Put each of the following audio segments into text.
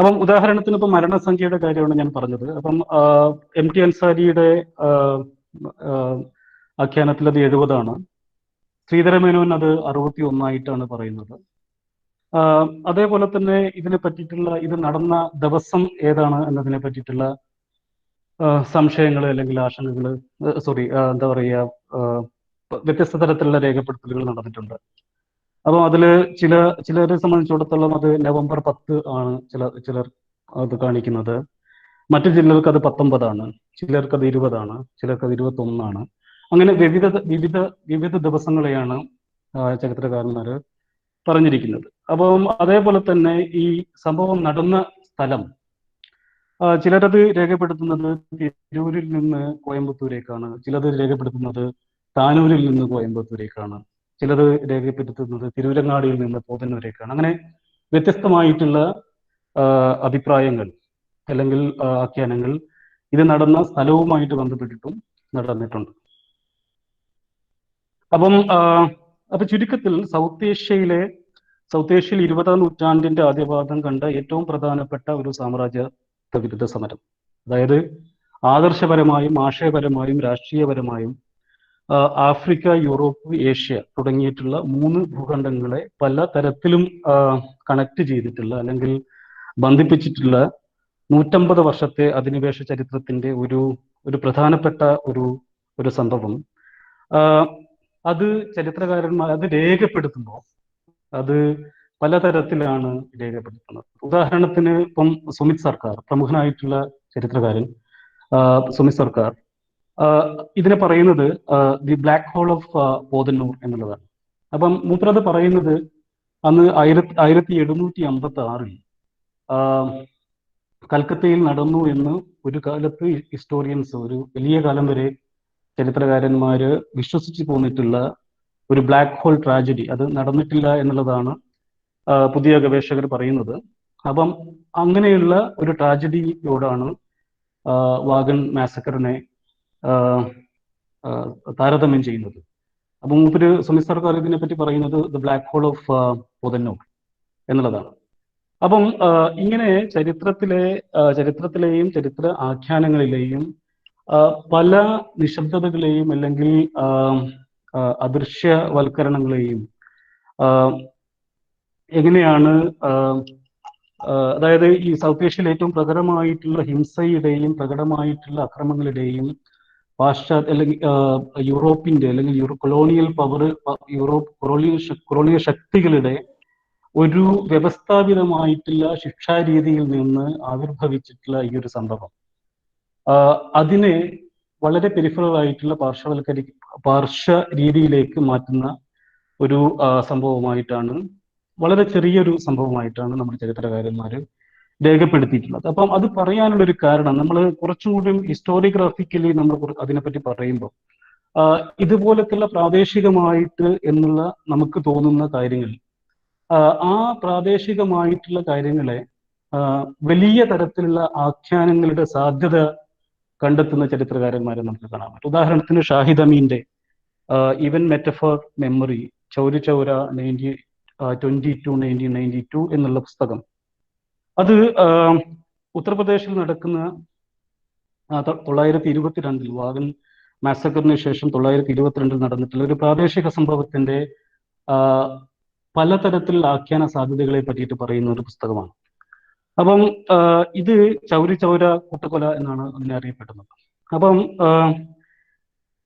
അപ്പം ഉദാഹരണത്തിന് ഇപ്പം മരണസംഖ്യയുടെ കാര്യമാണ് ഞാൻ പറഞ്ഞത്. അപ്പം MT അൻസാരിയുടെ ആഖ്യാനത്തിൽ അത് 70ആണ്. ശ്രീധരമേനോൻ അത് 61ആയിട്ടാണ് പറയുന്നത്. അതേപോലെ തന്നെ ഇതിനെ പറ്റിയിട്ടുള്ള ഇത് നടന്ന ദിവസം ഏതാണ് എന്നതിനെ പറ്റിയിട്ടുള്ള സംശയങ്ങൾ അല്ലെങ്കിൽ ആശങ്കകൾ, സോറി, എന്താ പറയുക, വ്യത്യസ്ത തരത്തിലുള്ള രേഖപ്പെടുത്തലുകൾ നടന്നിട്ടുണ്ട്. അപ്പം അതിൽ ചിലരെ സംബന്ധിച്ചിടത്തോളം അത് നവംബർ 10 ആണ് ചിലർ അത് കാണിക്കുന്നത്. മറ്റു ജില്ലകൾക്ക് അത് 19ആണ്, ചിലർക്ക് അത് 20ആണ്, ചിലർക്ക് അത് 21ആണ്. അങ്ങനെ വിവിധ വിവിധ വിവിധ ദിവസങ്ങളെയാണ് ചരിത്രകാരന്മാർ പറഞ്ഞിരിക്കുന്നത്. അപ്പം അതേപോലെ തന്നെ ഈ സംഭവം നടന്ന സ്ഥലം, ചിലരത് രേഖപ്പെടുത്തുന്നത് തിരൂരിൽ നിന്ന് കോയമ്പത്തൂരേക്കാണ്, ചിലത് രേഖപ്പെടുത്തുന്നത് താനൂരിൽ നിന്ന് കോയമ്പത്തൂരേക്കാണ്, ചിലത് രേഖപ്പെടുത്തുന്നത് തിരൂരങ്ങാടിയിൽ നിന്ന് പോതന്നൂരേക്കാണ്. അങ്ങനെ വ്യത്യസ്തമായിട്ടുള്ള അഭിപ്രായങ്ങൾ അല്ലെങ്കിൽ ആഖ്യാനങ്ങൾ ഇത് നടന്ന സ്ഥലവുമായിട്ട് ബന്ധപ്പെട്ടിട്ടും നടന്നിട്ടുണ്ട്. അപ്പൊ ചുരുക്കത്തിൽ സൗത്ത് ഏഷ്യയിൽ 20-ാം നൂറ്റാണ്ടിന്റെ ആദ്യപാദം കണ്ട ഏറ്റവും പ്രധാനപ്പെട്ട ഒരു സാമ്രാജ്യ വിരുദ്ധ സമരം, അതായത് ആദർശപരമായും ആശയപരമായും രാഷ്ട്രീയപരമായും ആഫ്രിക്ക, യൂറോപ്പ്, ഏഷ്യ തുടങ്ങിയിട്ടുള്ള 3 ഭൂഖണ്ഡങ്ങളെ പല തരത്തിലും കണക്ട് ചെയ്തിട്ടുള്ള അല്ലെങ്കിൽ ബന്ധിപ്പിച്ചിട്ടുള്ള 150 വർഷത്തെ അധിനിവേശ ചരിത്രത്തിന്റെ ഒരു പ്രധാനപ്പെട്ട ഒരു സംഭവം. അത് ചരിത്രകാരന്മാർ അത് രേഖപ്പെടുത്തുമ്പോൾ അത് പലതരത്തിലാണ് രേഖപ്പെടുത്തുന്നത്. ഉദാഹരണത്തിന് ഇപ്പം സുമിത് സർക്കാർ, പ്രമുഖനായിട്ടുള്ള ചരിത്രകാരൻ സുമിത് സർക്കാർ, ഇതിനെ പറയുന്നത് ദി ബ്ലാക്ക് ഹോൾ ഓഫ് പോതന്നൂർ എന്നുള്ളതാണ്. അപ്പം മൂപ്പരത് പറയുന്നത് അന്ന് 1756 കൽക്കത്തയിൽ നടന്നു എന്ന് ഒരു കാലത്ത് ഹിസ്റ്റോറിയൻസ്, ഒരു വലിയ കാലം വരെ ചരിത്രകാരന്മാര് വിശ്വസിച്ച് പോന്നിട്ടുള്ള ഒരു ബ്ലാക്ക് ഹോൾ ട്രാജഡി അത് നടന്നിട്ടില്ല എന്നുള്ളതാണ് പുതിയ ഗവേഷകർ പറയുന്നത്. അപ്പം അങ്ങനെയുള്ള ഒരു ട്രാജഡിയോടാണ് വാഗൺ മാസക്കറിനെ താരതമ്യം ചെയ്യുന്നത്. അപ്പം മൂപ്പര് സുമിത് സർക്കാർ ഇതിനെ പറ്റി പറയുന്നത് ദ ബ്ലാക്ക് ഹോൾ ഓഫ് പോതന്നൂർ എന്നുള്ളതാണ്. അപ്പം ഇങ്ങനെ ചരിത്രത്തിലെയും ചരിത്ര ആഖ്യാനങ്ങളിലെയും പല നിശബ്ദതകളെയും അല്ലെങ്കിൽ അദൃശ്യവൽക്കരണങ്ങളെയും എങ്ങനെയാണ്, അതായത് ഈ സൗത്ത് ഏഷ്യയിൽ ഏറ്റവും പ്രകടമായിട്ടുള്ള ഹിംസയുടെയും പ്രകടമായിട്ടുള്ള അക്രമങ്ങളുടെയും പാശ്ചാത്യ അല്ലെങ്കിൽ യൂറോപ്പിന്റെ അല്ലെങ്കിൽ കൊളോണിയൽ പവർ, കൊളോണിയൽ ശക്തികളുടെ ഒരു വ്യവസ്ഥാപിതമായിട്ടുള്ള ശിക്ഷാരീതിയിൽ നിന്ന് ആവിർഭവിച്ചിട്ടുള്ള ഈ ഒരു സംഭവം അതിനെ വളരെ പെരിഫറൽ ആയിട്ടുള്ള പാർശ്വ രീതിയിലേക്ക് മാറ്റുന്ന ഒരു സംഭവമായിട്ടാണ്, വളരെ ചെറിയൊരു സംഭവമായിട്ടാണ് നമ്മുടെ ചരിത്രകാരന്മാർ രേഖപ്പെടുത്തിയിട്ടുള്ളത്. അപ്പം അത് പറയാനുള്ള ഒരു കാരണം, നമ്മൾ കുറച്ചും കൂടി ഹിസ്റ്റോറിയോഗ്രാഫിക്കലി നമ്മൾ അതിനെപ്പറ്റി പറയുമ്പോൾ ഇതുപോലത്തുള്ള പ്രാദേശികമായിട്ട് എന്നുള്ള നമുക്ക് തോന്നുന്ന കാര്യങ്ങൾ, ആ പ്രാദേശികമായിട്ടുള്ള കാര്യങ്ങളെ വലിയ തരത്തിലുള്ള ആഖ്യാനങ്ങളുടെ സാധ്യത കണ്ടെത്തുന്ന ചരിത്രകാരന്മാരെ നമുക്ക് കാണാൻ പറ്റും. ഉദാഹരണത്തിന് ഷാഹിദ് അമീന്റെ even metaphor memory, Chauri Chaura 1922 എന്നുള്ള പുസ്തകം, അത് ഉത്തർപ്രദേശിൽ നടക്കുന്ന 922 വാഗൺ മാസക്കറിന് ശേഷം 922 നടന്നിട്ടുള്ള ഒരു പ്രാദേശിക സംഭവത്തിന്റെ പലതരത്തിലുള്ള ആഖ്യാന സാധ്യതകളെ പറ്റിയിട്ട് പറയുന്ന ഒരു പുസ്തകമാണ്. അപ്പം ഇത് ചൗരി ചൗര കൂട്ടക്കൊല എന്നാണ് അതിനെ അറിയപ്പെടുന്നത്. അപ്പം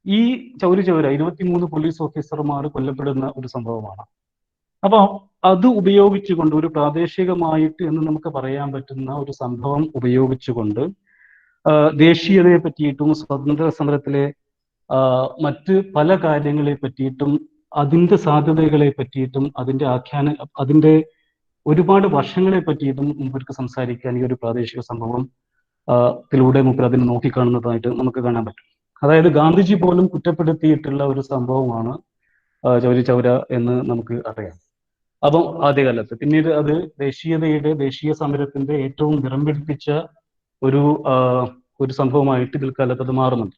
ഈ ചൗരി ചൗര 23 പോലീസ് ഓഫീസർമാർ കൊല്ലപ്പെടുന്ന ഒരു സംഭവമാണ്. അപ്പൊ അത് ഉപയോഗിച്ചുകൊണ്ട് ഒരു പ്രാദേശികമായിട്ട് എന്ന് നമുക്ക് പറയാൻ പറ്റുന്ന ഒരു സംഭവം ഉപയോഗിച്ചുകൊണ്ട് ദേശീയതയെ പറ്റിയിട്ടും സ്വാതന്ത്ര്യ സമരത്തിലെ മറ്റ് പല കാര്യങ്ങളെ പറ്റിയിട്ടും അതിന്റെ സാധ്യതകളെ പറ്റിയിട്ടും അതിന്റെ ഒരുപാട് വർഷങ്ങളെ പറ്റിയിട്ടും മുമ്പർക്ക് സംസാരിക്കാൻ ഈ ഒരു പ്രാദേശിക സംഭവം ത്തിലൂടെ മുമ്പ് അതിനെ നോക്കിക്കാണുന്നതായിട്ട് നമുക്ക് കാണാൻ പറ്റും. അതായത് ഗാന്ധിജി പോലും കുറ്റപ്പെടുത്തിയിട്ടുള്ള ഒരു സംഭവമാണ് ചൗരി ചൗര എന്ന് നമുക്ക് അറിയാം. അപ്പം ആദ്യകാലത്ത് പിന്നീട് അത് ദേശീയ സമരത്തിന്റെ ഏറ്റവും നിറം പിടിപ്പിച്ച ഒരു സംഭവമായിട്ട് പിൽക്കാലത്ത് അത് മാറുന്നുണ്ട്.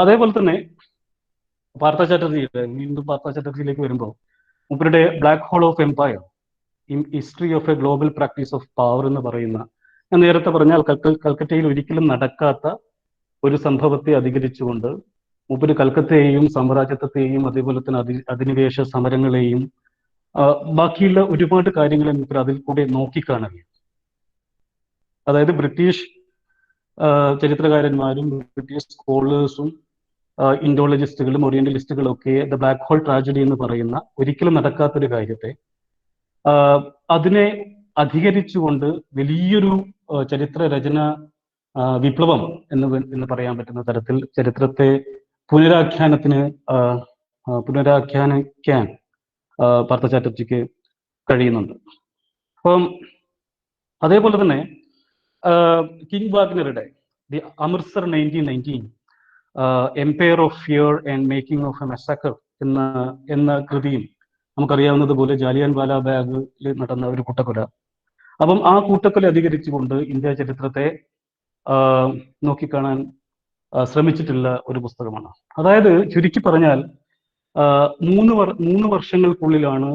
അതേപോലെ തന്നെ വീണ്ടും പാർത്ഥ ചാറ്റർജിയിലേക്ക് വരുമ്പോൾ മൂപ്പരുടെ black hole of empire, history of a global practice of power എന്ന് പറയുന്ന, ഞാൻ നേരത്തെ പറഞ്ഞാൽ കൽക്കറ്റയിൽ ഒരിക്കലും നടക്കാത്ത ഒരു സംഭവത്തെ അധികരിച്ചുകൊണ്ട് മൂപ്പര് കൽക്കത്തയെയും സാമ്രാജ്യത്വത്തെയും അതേപോലെ തന്നെ അധിനിവേശ സമരങ്ങളെയും ബാക്കിയുള്ള ഒരുപാട് കാര്യങ്ങളെ മൂപ്പര് അതിൽ കൂടെ നോക്കിക്കാണുകയാണ്. അതായത് ബ്രിട്ടീഷ് ചരിത്രകാരന്മാരും ബ്രിട്ടീഷ് സ്കോളേഴ്സും ഇൻഡോളജിസ്റ്റുകളും ഓറിയന്റലിസ്റ്റുകളും ഒക്കെ ദ ബ്ലാക്ക് ഹോൾ ട്രാജഡി എന്ന് പറയുന്ന ഒരിക്കലും നടക്കാത്തൊരു കാര്യത്തെ അതിനെ അധികരിച്ചുകൊണ്ട് വലിയൊരു ചരിത്ര രചന വിപ്ലവം എന്ന് പറയാൻ പറ്റുന്ന തരത്തിൽ ചരിത്രത്തെ പുനരാഖ്യാനിക്കാൻ പാർത്ഥ ചാറ്റർജിക്ക് കഴിയുന്നുണ്ട്. അപ്പം അതേപോലെ തന്നെ കിങ് വാഗ്നറുടെ the Amritsar 1919 empire of fear and making of a massacre എന്ന കൃതിയും നമുക്കറിയാവുന്നതുപോലെ ജാലിയൻ വാല ബാഗിൽ നടന്ന ഒരു കൂട്ടക്കൊല. അപ്പം ആ കൂട്ടക്കൊല അധികരിച്ചുകൊണ്ട് ഇന്ത്യ ചരിത്രത്തെ നോക്കിക്കാണാൻ ശ്രമിച്ചിട്ടുള്ള ഒരു പുസ്തകമാണ്. അതായത് ചുരുക്കി പറഞ്ഞാൽ 3 വർഷങ്ങൾക്കുള്ളിലാണ്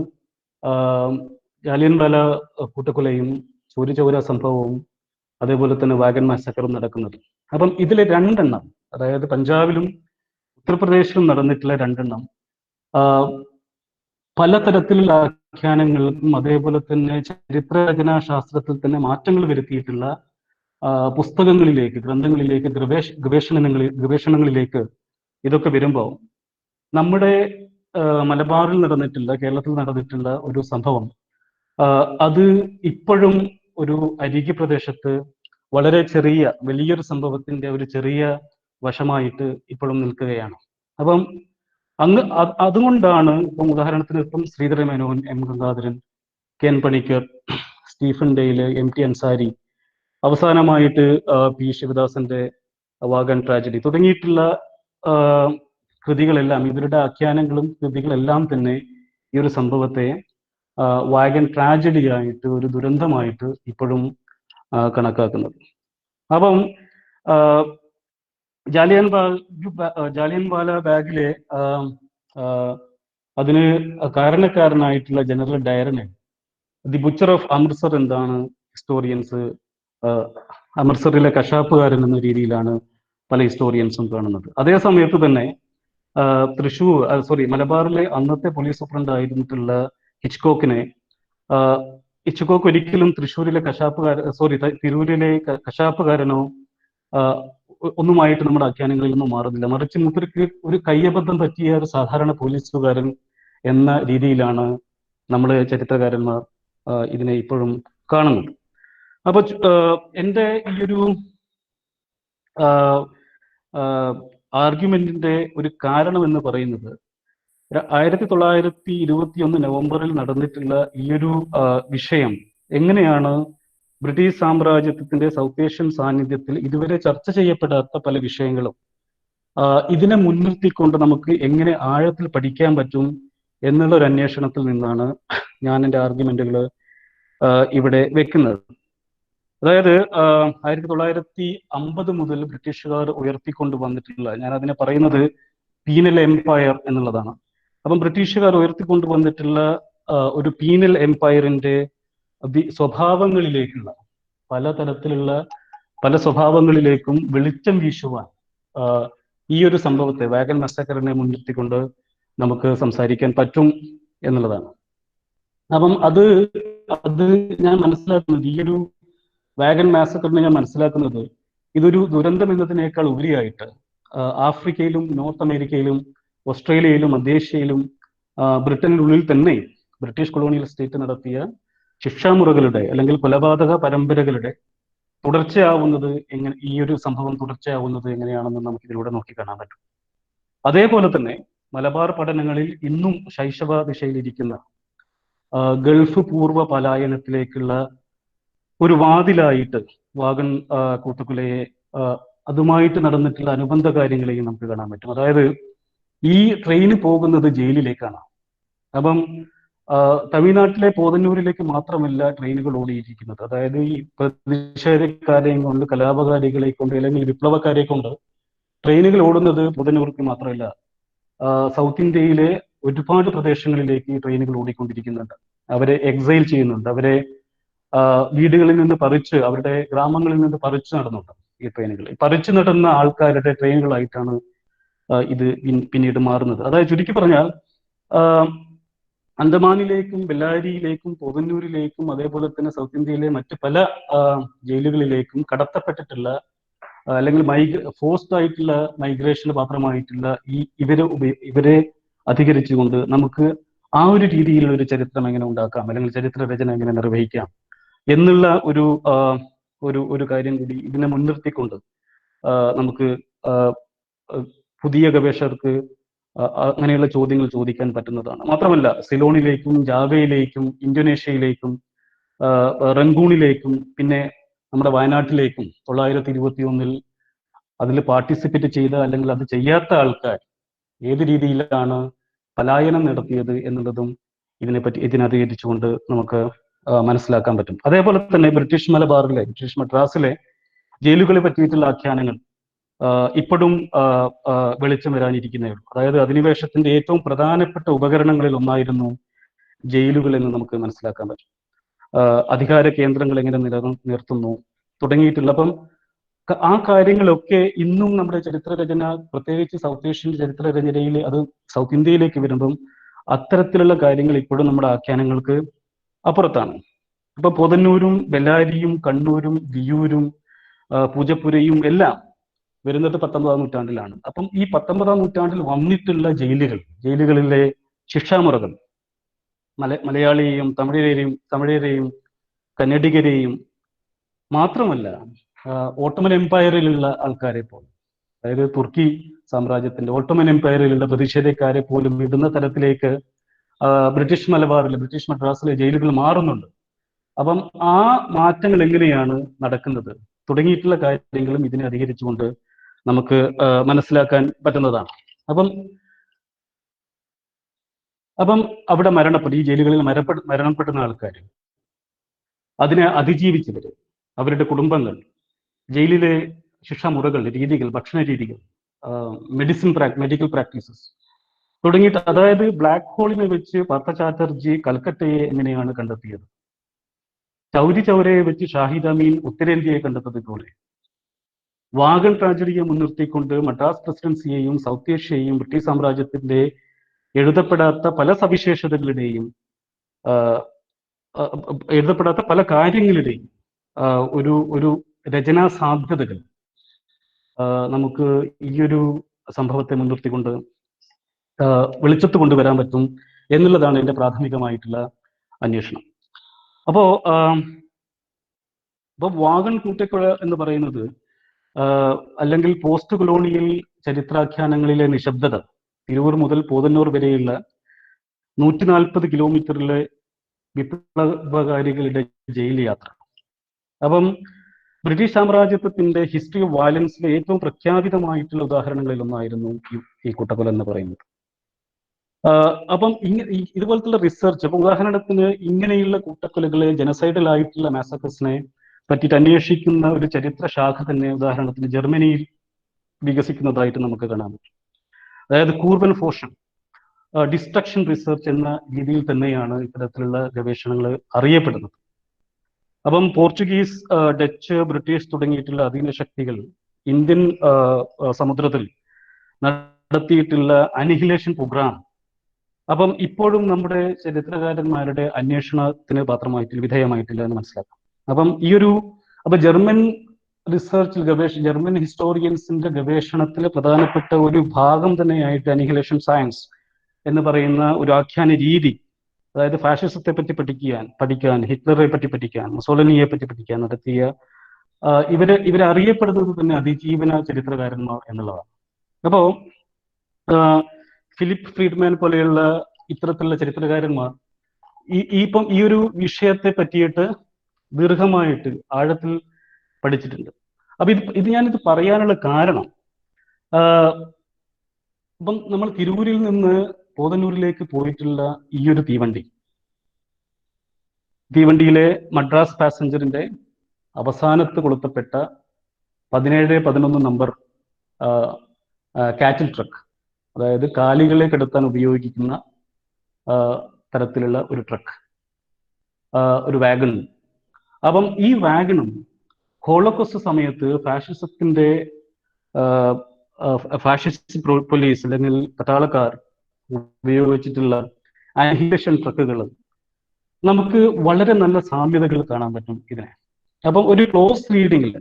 ജാലിയൻ വാല കൂട്ടക്കൊലയും ചൗര സംഭവവും അതേപോലെ തന്നെ വാഗൻ മാസക്കറും നടക്കുന്നത്. അപ്പം ഇതിലെ 2 എണ്ണം, അതായത് പഞ്ചാബിലും ഉത്തർപ്രദേശിലും നടന്നിട്ടുള്ള 2 എണ്ണം പലതരത്തിലുള്ള ആഖ്യാനങ്ങൾക്കും അതേപോലെ തന്നെ ചരിത്രരചനാ ശാസ്ത്രത്തിൽ തന്നെ മാറ്റങ്ങൾ വരുത്തിയിട്ടുള്ള പുസ്തകങ്ങളിലേക്ക്, ഗ്രന്ഥങ്ങളിലേക്ക്, ഗവേഷണങ്ങളിലേക്ക് ഇതൊക്കെ വരുമ്പോൾ നമ്മുടെ മലബാറിൽ നടന്നിട്ടുള്ള, കേരളത്തിൽ നടന്നിട്ടുള്ള ഒരു സംഭവം അത് ഇപ്പോഴും ഒരു അരികി പ്രദേശത്ത് വളരെ വലിയൊരു സംഭവത്തിന്റെ ഒരു ചെറിയ വശമായിട്ട് ഇപ്പോഴും നിൽക്കുകയാണ്. അപ്പം അതുകൊണ്ടാണ് ഇപ്പം ഉദാഹരണത്തിന് ഇപ്പം Sreedhara Menon, M Gangadharan, K N Panikkar, Stephen Dale, M T Ansari, അവസാനമായിട്ട് പി ശിവദാസന്റെ വാഗൻ ട്രാജഡി തുടങ്ങിയിട്ടുള്ള കൃതികളെല്ലാം, ഇവരുടെ ആഖ്യാനങ്ങളും കൃതികളെല്ലാം തന്നെ ഈ ഒരു സംഭവത്തെ വാഗൻ ട്രാജഡിയായിട്ട്, ഒരു ദുരന്തമായിട്ട് ഇപ്പോഴും കണക്കാക്കുന്നത്. അപ്പം ജാലിയൻ വാല ബാഗിലെ അതിന് കാരണക്കാരനായിട്ടുള്ള ജനറൽ ഡയറിനെ ദി ബുച്ചർ ഓഫ് അമൃത്സർ എന്താണ് ഹിസ്റ്റോറിയൻസ്, അമൃത്സറിലെ കശാപ്പുകാരൻ എന്ന രീതിയിലാണ് പല ഹിസ്റ്റോറിയൻസും കാണുന്നത്. അതേ സമയത്ത് തന്നെ മലബാറിലെ അന്നത്തെ പോലീസ് സൂപ്രണ്ട് ആയിരുന്നിട്ടുള്ള ഹിച്ച്കോക്ക് ഒരിക്കലും തിരൂരിലെ കശാപ്പുകാരനോ ഒന്നുമായിട്ട് നമ്മുടെ ആഖ്യാനങ്ങളിൽ നിന്നും മാറുന്നില്ല. മറിച്ച് മൂപ്പർക്ക് ഒരു കയ്യബദ്ധം പറ്റിയ ഒരു സാധാരണ പോലീസുകാരൻ എന്ന രീതിയിലാണ് നമ്മള് ചരിത്രകാരന്മാർ ഇതിനെ ഇപ്പോഴും കാണുന്നത്. അപ്പൊ എൻ്റെ ഈ ഒരു ആർഗ്യുമെന്റിന്റെ ഒരു കാരണം എന്ന് പറയുന്നത് 1921 നവംബറിൽ നടന്നിട്ടുള്ള ഈ ഒരു വിഷയം എങ്ങനെയാണ് ബ്രിട്ടീഷ് സാമ്രാജ്യത്വത്തിന്റെ സൗത്ത് ഏഷ്യൻ സാന്നിധ്യത്തിൽ ഇതുവരെ ചർച്ച ചെയ്യപ്പെടാത്ത പല വിഷയങ്ങളും ഇതിനെ മുൻനിർത്തിക്കൊണ്ട് നമുക്ക് എങ്ങനെ ആഴത്തിൽ പഠിക്കാൻ പറ്റും എന്നുള്ള ഒരു അന്വേഷണത്തിൽ നിന്നാണ് ഞാൻ എൻ്റെ ആർഗ്യുമെന്റുകൾ ഇവിടെ വെക്കുന്നത്. അതായത് 1950 മുതൽ ബ്രിട്ടീഷുകാർ ഉയർത്തിക്കൊണ്ട് വന്നിട്ടുള്ള, ഞാൻ അതിനെ പറയുന്നത് പീനൽ എംപയർ എന്നുള്ളതാണ്. അപ്പം ബ്രിട്ടീഷുകാർ ഉയർത്തിക്കൊണ്ട് വന്നിട്ടുള്ള ഒരു പീനൽ എംപയറിന്റെ സ്വഭാവങ്ങളിലേക്കുള്ള പല സ്വഭാവങ്ങളിലേക്കും വെളിച്ചം വീശുവാൻ ഈ ഒരു സംഭവത്തെ, വാഗൻ മസാക്കറിനെ മുൻനിർത്തിക്കൊണ്ട് നമുക്ക് സംസാരിക്കാൻ പറ്റും എന്നുള്ളതാണ്. അപ്പം അത് ഞാൻ മനസ്സിലാക്കുന്നത്, ഈ ഒരു വാഗൻ മാസക്കറിനെ ഞാൻ മനസ്സിലാക്കുന്നത് ഇതൊരു ദുരന്തം എന്നതിനേക്കാൾ ഉപരിയായിട്ട് ആഫ്രിക്കയിലും നോർത്ത് അമേരിക്കയിലും ഓസ്ട്രേലിയയിലും മധ്യേഷ്യയിലും ബ്രിട്ടനുള്ളിൽ തന്നെ ബ്രിട്ടീഷ് കൊളോണിയൽ സ്റ്റേറ്റ് നടത്തിയ ശിക്ഷാമുറകളുടെ അല്ലെങ്കിൽ കൊലപാതക പരമ്പരകളുടെ തുടർച്ചയാവുന്നത് ഈ ഒരു സംഭവം തുടർച്ചയാവുന്നത് എങ്ങനെയാണെന്ന് നമുക്ക് ഇതിലൂടെ നോക്കിക്കാണാൻ പറ്റും. അതേപോലെ തന്നെ മലബാർ പഠനങ്ങളിൽ ഇന്നും ശൈശവ ദിശയിലിരിക്കുന്ന ഗൾഫ് പൂർവ്വ പലായനത്തിലേക്കുള്ള ഒരു വാതിലായിട്ട് വാഗൻ കൂട്ടക്കൊലയെ അതുമായിട്ട് നടന്നിട്ടുള്ള അനുബന്ധ കാര്യങ്ങളെയും നമുക്ക് കാണാൻ പറ്റും. അതായത് ഈ ട്രെയിന് പോകുന്നത് ജയിലിലേക്കാണ്. അപ്പം തമിഴ്നാട്ടിലെ പോതന്നൂരിലേക്ക് മാത്രമല്ല ട്രെയിനുകൾ ഓടിയിരിക്കുന്നത്. അതായത് ഈ പ്രതിഷേധക്കാരെയും കൊണ്ട്, കലാപകാരികളെ കൊണ്ട്, അല്ലെങ്കിൽ വിപ്ലവക്കാരെ കൊണ്ട് ട്രെയിനുകൾ ഓടുന്നത് പോതന്നൂർക്ക് മാത്രമല്ല, സൗത്ത് ഇന്ത്യയിലെ ഒരുപാട് പ്രദേശങ്ങളിലേക്ക് ട്രെയിനുകൾ ഓടിക്കൊണ്ടിരിക്കുന്നുണ്ട്. അവരെ എക്സൈൽ ചെയ്യുന്നുണ്ട്, അവരെ വീടുകളിൽ നിന്ന് പറിച്ച്, അവരുടെ ഗ്രാമങ്ങളിൽ നിന്ന് പറിച്ചു നടന്നുണ്ട് ഈ ട്രെയിനുകൾ. പറിച്ചു നടന്ന ആൾക്കാരുടെ ട്രെയിനുകളായിട്ടാണ് ഇത് പിന്നീട് മാറുന്നത്. അതായത് ചുരുക്കി പറഞ്ഞാൽ അന്തമാനിലേക്കും ബെല്ലാരിയിലേക്കും പോതന്നൂരിലേക്കും അതേപോലെ തന്നെ സൗത്ത് ഇന്ത്യയിലെ മറ്റ് പല ജയിലുകളിലേക്കും കടത്തപ്പെട്ടിട്ടുള്ള അല്ലെങ്കിൽ ഫോഴ്സ്ഡ് ആയിട്ടുള്ള മൈഗ്രേഷന് പാത്രമായിട്ടുള്ള ഇവരെ അധികരിച്ചുകൊണ്ട് നമുക്ക് ആ ഒരു രീതിയിലുള്ള ഒരു ചരിത്രം എങ്ങനെ ഉണ്ടാക്കാം, അല്ലെങ്കിൽ ചരിത്ര രചന എങ്ങനെ നിർവഹിക്കാം എന്നുള്ള ഒരു കാര്യം കൂടി ഇതിനെ മുൻനിർത്തിക്കൊണ്ട് നമുക്ക് പുതിയ ഗവേഷകർക്ക് അങ്ങനെയുള്ള ചോദ്യങ്ങൾ ചോദിക്കാൻ പറ്റുന്നതാണ്. മാത്രമല്ല സിലോണിലേക്കും ജാവയിലേക്കും ഇന്തോനേഷ്യയിലേക്കും റങ്കൂണിലേക്കും പിന്നെ നമ്മുടെ വയനാട്ടിലേക്കും 921 അതിൽ പാർട്ടിസിപ്പേറ്റ് ചെയ്ത അല്ലെങ്കിൽ അത് ചെയ്യാത്ത ആൾക്കാർ ഏത് രീതിയിലാണ് പലായനം നടത്തിയത് എന്നുള്ളതും ഇതിനധികരിച്ചുകൊണ്ട് നമുക്ക് മനസ്സിലാക്കാൻ പറ്റും. അതേപോലെ തന്നെ ബ്രിട്ടീഷ് മദ്രാസിലെ ജയിലുകളെ പറ്റിയിട്ടുള്ള ആഖ്യാനങ്ങൾ ഇപ്പോഴും വെളിച്ചം വരാനിരിക്കുന്നേ ഉള്ളൂ. അതായത് അധിനിവേശത്തിന്റെ ഏറ്റവും പ്രധാനപ്പെട്ട ഉപകരണങ്ങളിൽ ഒന്നായിരുന്നു ജയിലുകൾ എന്ന് നമുക്ക് മനസ്സിലാക്കാൻ പറ്റും. അധികാര കേന്ദ്രങ്ങൾ എങ്ങനെ നിലനിർത്തുന്നു തുടങ്ങിയിട്ടുള്ള, അപ്പം ആ കാര്യങ്ങളൊക്കെ ഇന്നും നമ്മുടെ ചരിത്രരചന, പ്രത്യേകിച്ച് സൗത്ത് ഏഷ്യൻ ചരിത്രരചനയിൽ, അത് സൗത്ത് ഇന്ത്യയിലേക്ക് വരുമ്പം അത്തരത്തിലുള്ള കാര്യങ്ങൾ ഇപ്പോഴും നമ്മുടെ ആഖ്യാനങ്ങൾക്ക് അപ്പുറത്താണ്. ഇപ്പൊ പോതന്നൂരും ബെല്ലാരിയും കണ്ണൂരും വിയൂരും പൂജപ്പുരയും എല്ലാം വരുന്നത് 19-ാം നൂറ്റാണ്ടിലാണ്. അപ്പം ഈ 19-ാം നൂറ്റാണ്ടിൽ വന്നിട്ടുള്ള ജയിലുകളിലെ ശിക്ഷാമുറകൾ മലയാളിയെയും തമിഴരെയും കന്നഡിഗരെയും മാത്രമല്ല ഓട്ടോമൻ എംപയറിലുള്ള ആൾക്കാരെ പോലും, അതായത് തുർക്കി സാമ്രാജ്യത്തിന്റെ ഓട്ടോമൻ എംപയറിലുള്ള പ്രതിഷേധക്കാരെ പോലും വിടുന്ന തരത്തിലേക്ക് ബ്രിട്ടീഷ് മദ്രാസിലെ ജയിലുകൾ മാറുന്നുണ്ട്. അപ്പം ആ മാറ്റങ്ങൾ എങ്ങനെയാണ് നടക്കുന്നത് തുടങ്ങിയിട്ടുള്ള കാര്യങ്ങളും ഇതിനെ അധികരിച്ചുകൊണ്ട് നമുക്ക് മനസ്സിലാക്കാൻ പറ്റുന്നതാണ്. അപ്പം അവിടെ ഈ ജയിലുകളിൽ മരണപ്പെടുന്ന ആൾക്കാർ, അതിനെ അതിജീവിച്ചവര്, അവരുടെ കുടുംബങ്ങൾ, ജയിലിലെ ശിക്ഷാമുറകൾ, രീതികൾ, ഭക്ഷണ രീതികൾ, മെഡിക്കൽ പ്രാക്ടീസസ് തുടങ്ങിയിട്ട്, അതായത് ബ്ലാക്ക് ഹോളിനെ വെച്ച് പാർത്ഥ ചാറ്റർജി കൽക്കട്ടയെ എങ്ങനെയാണ് കണ്ടെത്തിയത്, ചൗരി ചൗരയെ വെച്ച് ഷാഹിദ് അമീൻ ഉത്തരേന്ത്യയെ കണ്ടെത്തതുപോലെ വാഗൺ ട്രാജഡിയെ മുൻനിർത്തിക്കൊണ്ട് മദ്രാസ് പ്രസിഡൻസിയെയും സൗത്ത് ഏഷ്യയെയും ബ്രിട്ടീഷ് സാമ്രാജ്യത്തിന്റെ എഴുതപ്പെടാത്ത പല സവിശേഷതകളുടെയും എഴുതപ്പെടാത്ത പല കാര്യങ്ങളുടെയും ഒരു രചനാ സാധ്യതകൾ നമുക്ക് ഈ ഒരു സംഭവത്തെ മുൻനിർത്തിക്കൊണ്ട് വെളിച്ചത്ത് കൊണ്ടുവരാൻ പറ്റും എന്നുള്ളതാണ് എൻ്റെ പ്രാഥമികമായിട്ടുള്ള അന്വേഷണം. അപ്പോ വാഗൺ കൂട്ടക്കൊല എന്ന് പറയുന്നത് അല്ലെങ്കിൽ പോസ്റ്റ് കൊളോണിയൽ ചരിത്രാഖ്യാനങ്ങളിലെ നിശബ്ദത, തിരൂർ മുതൽ പോതന്നൂർ വരെയുള്ള 140 കിലോമീറ്ററിലെ വിപ്ലവകാരികളുടെ ജയിൽ യാത്ര. അപ്പം ബ്രിട്ടീഷ് സാമ്രാജ്യത്വത്തിന്റെ ഹിസ്റ്ററി ഓഫ് വയലൻസിലെ ഏറ്റവും പ്രഖ്യാപിതമായിട്ടുള്ള ഉദാഹരണങ്ങളിൽ ഒന്നായിരുന്നു ഈ കൂട്ടക്കൊല എന്ന് പറയുന്നത്. അപ്പം ഇതുപോലത്തുള്ള റിസർച്ച്, അപ്പൊ ഉദാഹരണത്തിന് ഇങ്ങനെയുള്ള കൂട്ടക്കൊലകളെ, ജനസൈഡൽ ആയിട്ടുള്ള മാസക്കസിനെ പറ്റിയിട്ട് അന്വേഷിക്കുന്ന ഒരു ചരിത്ര ശാഖ തന്നെ ഉദാഹരണത്തിന് ജർമ്മനിയിൽ വികസിക്കുന്നതായിട്ട് നമുക്ക് കാണാൻ പറ്റും. അതായത് കൂർബൻ ഫോഷൻ ഡിസ്ട്രക്ഷൻ റിസർച്ച് എന്ന രീതിയിൽ തന്നെയാണ് ഇത്തരത്തിലുള്ള ഗവേഷണങ്ങൾ അറിയപ്പെടുന്നത്. അപ്പം പോർച്ചുഗീസ്, ഡച്ച്, ബ്രിട്ടീഷ് തുടങ്ങിയിട്ടുള്ള അധീന ശക്തികൾ ഇന്ത്യൻ സമുദ്രത്തിൽ നടത്തിയിട്ടുള്ള അനിഹിലേഷൻ പ്രോഗ്രാം അപ്പം ഇപ്പോഴും നമ്മുടെ ചരിത്രകാരന്മാരുടെ അന്വേഷണത്തിന് വിധേയമായിട്ടില്ല എന്ന് മനസ്സിലാക്കാം. അപ്പം ജർമ്മൻ ജർമ്മൻ ഹിസ്റ്റോറിയൻസിന്റെ ഗവേഷണത്തിലെ പ്രധാനപ്പെട്ട ഒരു ഭാഗം തന്നെയായിട്ട് അനിഹിലേഷൻ സയൻസ് എന്ന് പറയുന്ന ഒരു ആഖ്യാന രീതി, അതായത് ഫാഷിസത്തെ പറ്റി പഠിക്കാൻ, ഹിറ്റ്ലറെ പറ്റി പഠിക്കാൻ, മുസോളിനിയെ പറ്റി പഠിക്കാൻ നടത്തിയ ഇവരെ അറിയപ്പെടുന്നത് തന്നെ അതിജീവന ചരിത്രകാരന്മാർ എന്നുള്ളതാണ്. അപ്പോ ഫിലിപ്പ് ഫ്രീഡ്മാൻ പോലെയുള്ള ഇത്തരത്തിലുള്ള ചരിത്രകാരന്മാർ ഈ ഒരു വിഷയത്തെ പറ്റിയിട്ട് ദീർഘമായിട്ട് ആഴത്തിൽ പഠിച്ചിട്ടുണ്ട്. അപ്പൊ ഇത് ഞാനിത് പറയാനുള്ള കാരണം, ഇപ്പം നമ്മൾ തിരൂരിൽ നിന്ന് പോതന്നൂരിലേക്ക് പോയിട്ടുള്ള ഈ ഒരു തീവണ്ടിയിലെ മദ്രാസ് പാസഞ്ചറിന്റെ അവസാനത്ത് കൊളുത്തപ്പെട്ട 1711 നമ്പർ കാറ്റിൽ ട്രക്ക്, അതായത് കാലികളെ കിടത്താൻ ഉപയോഗിക്കുന്ന തരത്തിലുള്ള ഒരു ട്രക്ക്, ഒരു വാഗൺ. അപ്പം ഈ വാഗണും ഹോളോകോസ്റ്റ് സമയത്ത് ഫാഷിസ്റ്റ് പോലീസ് അല്ലെങ്കിൽ പട്ടാളക്കാർ ഉപയോഗിച്ചിട്ടുള്ള അനിഹിലേഷൻ ട്രക്കുകൾ നമുക്ക് വളരെ നല്ല സാമ്യതകൾ കാണാൻ പറ്റും ഇതിനെ. അപ്പം ഒരു ക്ലോസ് റീഡിങ്ങിൽ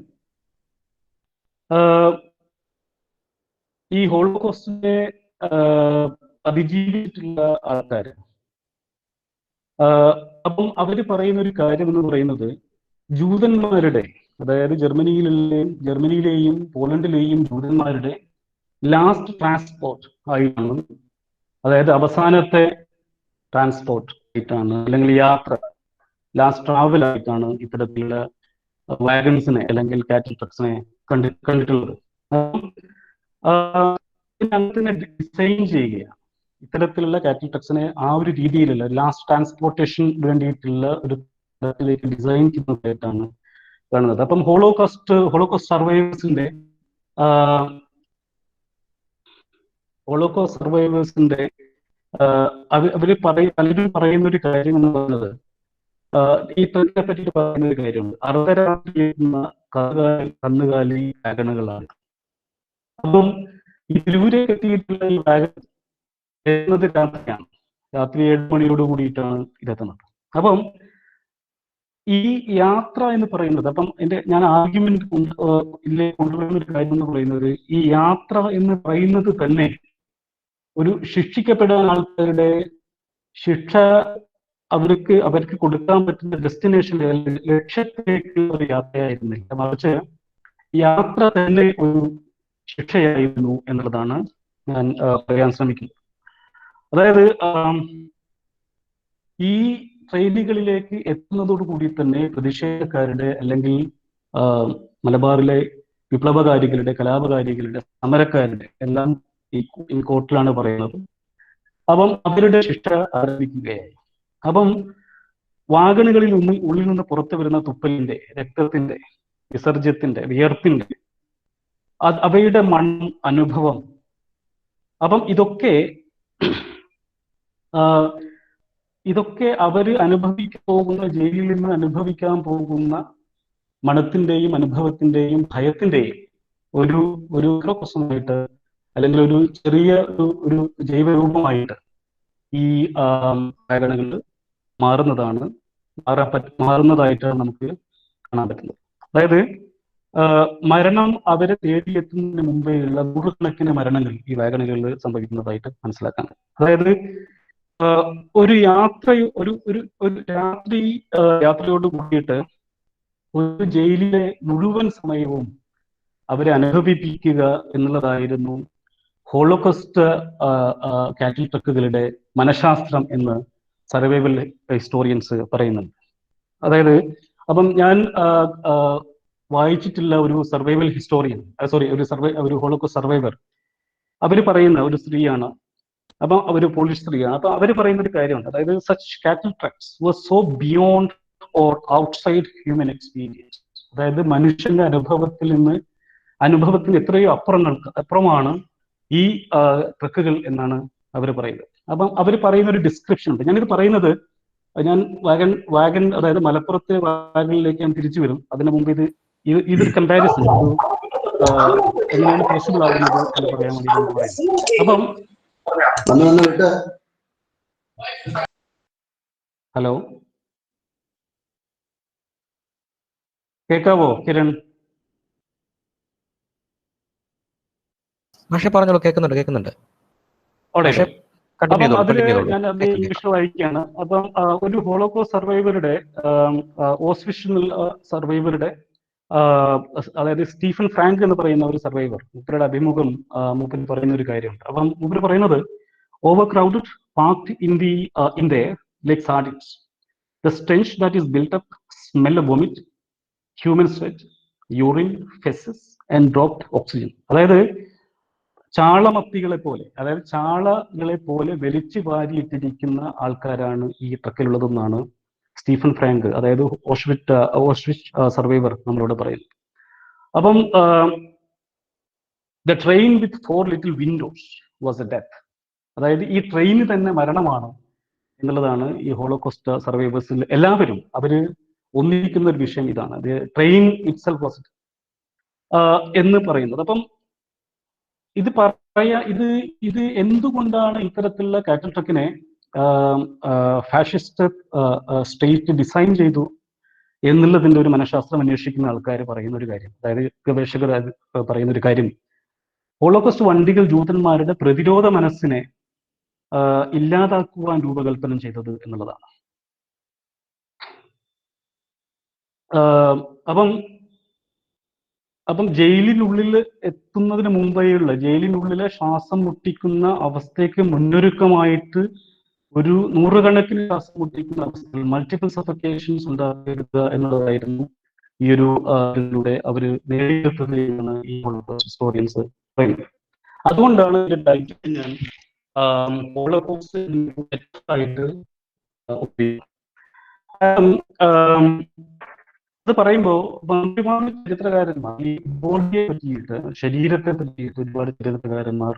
ഈ ഹോളോകോസ്റ്റിനെ അതിജീവിച്ചിട്ടുള്ള ആൾക്കാർ, അപ്പം അവര് പറയുന്ന ഒരു കാര്യം എന്ന് പറയുന്നത്, ജൂതന്മാരുടെ, അതായത് ജർമ്മനിയിലെയും പോളണ്ടിലെയും ജൂതന്മാരുടെ ലാസ്റ്റ് ട്രാൻസ്പോർട്ട് ആയിട്ടാണ്, അതായത് അവസാനത്തെ ട്രാൻസ്പോർട്ട് ആയിട്ടാണ്, അല്ലെങ്കിൽ യാത്ര, ലാസ്റ്റ് ട്രാവൽ ആയിട്ടാണ് ഇത്തരത്തിലുള്ള വാഗൺസിനെ അല്ലെങ്കിൽ കാറ്റിൽ ട്രക്സിനെ കണ്ടിട്ടുള്ളത്. അങ്ങനെ ഡിസൈൻ ചെയ്യുകയാണ് ഇത്തരത്തിലുള്ള കാറ്റിൽ ട്രക്സിനെ ആ ഒരു രീതിയിലുള്ള ലാസ്റ്റ് ട്രാൻസ്പോർട്ടേഷൻ വേണ്ടിയിട്ടുള്ള ഒരു തരത്തിലേക്ക് ഡിസൈൻ ചെയ്യുന്നതായിട്ടാണ് കാണുന്നത്. അപ്പം ഹോളോകോസ്റ്റ് സർവൈവേഴ്സിന്റെ പലരും പറയുന്ന ഒരു കാര്യം എന്ന് പറയുന്നത്, ഈ ട്രെൻഡിനെ പറ്റിയിട്ട് പറയുന്ന ഒരു കാര്യമുണ്ട്, അർദ്ധരാത്രി എത്തുന്ന കന്നുകാലി വാഗണുകളാണ്. അപ്പം ഈ തിരൂരേക്ക് എത്തിയിട്ടുള്ള ഈ വാഗൺ എത്തുന്നത് രാത്രിയാണ്, രാത്രി 7 മണിയോട് കൂടിയിട്ടാണ് ഇതെത്തുന്നത്. അപ്പം ഈ യാത്ര എന്ന് പറയുന്നത്, അപ്പം ഞാൻ ആർഗ്യുമെന്റ് കൊണ്ടുവരുന്ന ഒരു കാര്യം എന്ന് പറയുന്നത്, ഈ യാത്ര എന്ന് പറയുന്നത് തന്നെ ഒരു ശിക്ഷിക്കപ്പെടാൻ ആൾക്കാരുടെ ശിക്ഷ അവർക്ക് കൊടുക്കാൻ പറ്റുന്ന ഡെസ്റ്റിനേഷനിലെ ലക്ഷ്യത്തിലേക്കുള്ള ഒരു യാത്രയായിരുന്നില്ല, മറിച്ച് യാത്ര തന്നെ ഒരു ശിക്ഷയായിരുന്നു എന്നുള്ളതാണ് ഞാൻ പറയാൻ ശ്രമിക്കുന്നത്. അതായത് ഈ ട്രെയിനുകളിലേക്ക് എത്തുന്നതോടുകൂടി തന്നെ പ്രതിഷേധക്കാരുടെ, അല്ലെങ്കിൽ മലബാറിലെ വിപ്ലവകാരികളുടെ, കലാപകാരികളുടെ, സമരക്കാരുടെ എല്ലാം ഈ കോർട്ടിലാണ് പറയുന്നത്. അപ്പം അവരുടെ ശിക്ഷ ആരംഭിക്കുകയായി. അപ്പം വാഗണുകളിൽ ഉള്ളിൽ നിന്ന് പുറത്തു വരുന്ന തുപ്പലിന്റെ, രക്തത്തിന്റെ, വിസർജ്യത്തിന്റെ, വിയർപ്പിന്റെ, അവയുടെ അനുഭവം, അപ്പം ഇതൊക്കെ അവര് ജയിലിൽ നിന്ന് അനുഭവിക്കാൻ പോകുന്ന മണത്തിന്റെയും അനുഭവത്തിന്റെയും ഭയത്തിന്റെയും ഒരു പ്രസമായിട്ട്, അല്ലെങ്കിൽ ഒരു ചെറിയ ഒരു ജൈവരൂപമായിട്ട് ഈ വാഗണുകൾ മാറുന്നതായിട്ടാണ് നമുക്ക് കാണാൻ പറ്റുന്നത്. അതായത് മരണം അവരെ തേടിയെത്തുന്നതിന് മുമ്പേയുള്ള നൂറുകണക്കിന് മരണങ്ങൾ ഈ വാഗണുകളിൽ സംഭവിക്കുന്നതായിട്ട് മനസ്സിലാക്കാൻ. അതായത് ഒരു രാത്രി യാത്രയോട് കൂടിയിട്ട് ഒരു ജയിലിലെ മുഴുവൻ സമയവും അവരെ അനുഭവിപ്പിക്കുക എന്നുള്ളതായിരുന്നു ഹോളോകോസ്റ്റ് കാറ്റിൽ ട്രക്കുകളുടെ മനഃശാസ്ത്രം എന്ന് സർവൈവൽ ഹിസ്റ്റോറിയൻസ് പറയുന്നുണ്ട്. അതായത് അപ്പം ഞാൻ വായിച്ചിട്ടുള്ള ഒരു സർവൈവൽ ഹിസ്റ്റോറിയൻ, ഒരു ഹോളോകോസ്റ്റ് സർവൈവർ, അവര് പറയുന്ന ഒരു സ്ത്രീയാണ്. അപ്പം ഒരു പോളിഷ് സ്ത്രീയാണ്. അപ്പൊ അവര് പറയുന്ന ഒരു കാര്യമുണ്ട്, അതായത് സച്ച് കാറ്റിൽ trucks was so beyond or outside human experience. അതായത് മനുഷ്യന്റെ അനുഭവത്തിന് എത്രയോ അപ്പുറമാണ് ഈ ട്രക്കുകൾ എന്നാണ് അവർ പറയുന്നത്. അപ്പം അവർ പറയുന്ന ഒരു ഡിസ്ക്രിപ്ഷൻ ഉണ്ട്. ഞാനിത് പറയുന്നത്, ഞാൻ വാഗൺ അതായത് മലപ്പുറത്തെ വാഗണിലേക്ക് ഞാൻ തിരിച്ചു വരും. അതിനു മുമ്പ് ഇതൊരു കമ്പാരിസൺ, എങ്ങനെയാണ് പോസിബിൾ ആകുന്നത് എന്ന് പറയാൻ വേണ്ടി നമുക്ക് പറയാം. അപ്പം ഹലോ, കേൾക്കാവോ കിരൺ? പറഞ്ഞോളൂ, കേൾക്കുന്നുണ്ട്. അപ്പം അതില് ഞാൻ ഇംഗ്ലീഷിൽ വായിക്കുകയാണ്. അപ്പം ഒരു ഹോളോകോസ്റ്റ് സർവൈവറുടെ, ഓസ്വിഷണൽ സർവൈവറുടെ, അതായത് സ്റ്റീഫൻ ഫ്രാങ്ക് എന്ന് പറയുന്ന ഒരു സർവൈവർ, മൂപ്പരുടെ അഭിമുഖം മൂപ്പര് പറയുന്ന ഒരു കാര്യമുണ്ട്. അപ്പം മൂപ്പര് പറയുന്നത്, over crowded parked in like sardines, the stench that is built up smell of vomit, human sweat, urine, feces and dropped oxygen. അതായത് ചാളകളെ പോലെ വലിച്ചു വാരിയിട്ടിരിക്കുന്ന ആൾക്കാരാണ് ഈ ട്രക്കിലുള്ളതെന്നാണ് സ്റ്റീഫൻ ഫ്രാങ്ക്, അതായത് ഓഷ്വിറ്റ്സ് സർവൈവർ നമ്മളോട് പറയുന്നത്. അപ്പം the train with 4 little windows was A death. അതായത് ഈ ട്രെയിന് തന്നെ മരണമാണ് എന്നുള്ളതാണ് ഈ ഹോളോകോസ്റ്റ് സർവൈവേഴ്സിൽ എല്ലാവരും അവര് ഒന്നിരിക്കുന്ന ഒരു വിഷയം ഇതാണ്. ട്രെയിൻ ഇറ്റ് സെൽഫ് വാസ് എന്ന് പറയുന്നത്. അപ്പം ഇത് ഇത് എന്തുകൊണ്ടാണ് ഇത്തരത്തിലുള്ള കാറ്റൽ ട്രക്കിനെ ഫാഷിസ്റ്റ് സ്റ്റേറ്റ് ഡിസൈൻ ചെയ്തു എന്നുള്ളതിന്റെ ഒരു മനഃശാസ്ത്രം അന്വേഷിക്കുന്ന ആൾക്കാർ പറയുന്ന ഒരു കാര്യം, അതായത് ഗവേഷകർ പറയുന്ന ഒരു കാര്യം, ഹോളോകോസ്റ്റ് വണ്ടികൾ ജൂതന്മാരുടെ പ്രതിരോധ മനസ്സിനെ ഇല്ലാതാക്കുവാൻ രൂപകൽപ്പന ചെയ്തത് എന്നുള്ളതാണ്. അപ്പം ജയിലിനുള്ളിൽ എത്തുന്നതിന് മുമ്പേയുള്ള ജയിലിനുള്ളിലെ ശ്വാസം മുട്ടിക്കുന്ന അവസ്ഥയ്ക്ക് മുന്നൊരുക്കമായിട്ട് ഒരു നൂറുകണക്കിന് ശ്വാസം മുട്ടിക്കുന്ന അവസ്ഥകൾ, മൾട്ടിപ്പിൾ സഫക്കേഷൻസ് ഉണ്ടാക്കുക എന്നുള്ളതായിരുന്നു ഈ ഒരു ഇതിലൂടെ അവർ നേടിയെടുത്തത് എന്നാണ് ഈ ഹിസ്റ്റോറിയൻസ് പറയുന്നത്. അതുകൊണ്ടാണ് ഞാൻ ഹോളോകോസ്റ്റ് അത് പറയുമ്പോൾ ഒരുപാട് ചരിത്രകാരന്മാർ ഈ ബോഡിയെ പറ്റിയിട്ട്, ശരീരത്തെ പറ്റിയിട്ട് ഒരുപാട് ചരിത്രകാരന്മാർ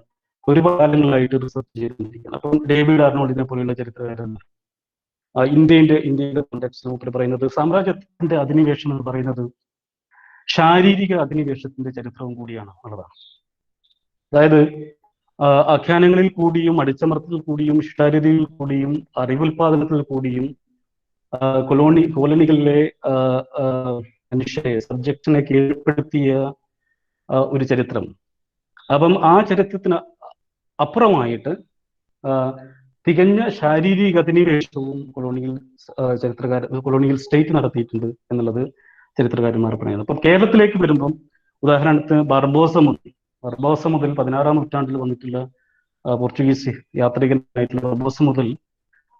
ഒരുപാട് കാലങ്ങളായിട്ട് റിസർച്ച് ചെയ്തുകൊണ്ടിരിക്കുകയാണ്. അപ്പം ഡേവിഡ് ആർണോൾഡിനെ പോലെയുള്ള ചരിത്രകാരന്മാർ ഇന്ത്യയുടെ കോണ്ടെക്സ്റ്റ് പറയുന്നത് സാമ്രാജ്യത്തിന്റെ അധിനിവേശം എന്ന് പറയുന്നത് ശാരീരിക അധിനിവേശത്തിന്റെ ചരിത്രവും കൂടിയാണ് ഉള്ളതാണ്. അതായത് ആഖ്യാനങ്ങളിൽ കൂടിയും അടിച്ചമർത്തൽ കൂടിയും ഇഷ്ടാര്യതയിൽ കൂടിയും അറിവുൽപാദനത്തിൽ കൂടിയും കോളനികളിലെ മനുഷ്യരെ, സബ്ജക്റ്റിനെ കീഴ്പ്പെടുത്തിയ ഒരു ചരിത്രം. അപ്പം ആ ചരിത്രത്തിന് അപ്പുറമായിട്ട് തികഞ്ഞ ശാരീരിക അധിനിവേശവും കൊളോണിയൽ സ്റ്റേറ്റ് നടത്തിയിട്ടുണ്ട് എന്നുള്ളത് ചരിത്രകാരന്മാർ പറയുന്നത്. അപ്പം കേരളത്തിലേക്ക് വരുമ്പം ഉദാഹരണത്തിന് ബർബോസ മുതൽ 16-ാം നൂറ്റാണ്ടിൽ വന്നിട്ടുള്ള പോർച്ചുഗീസ് യാത്രികനായിട്ടുള്ള ബർബോസ മുതൽ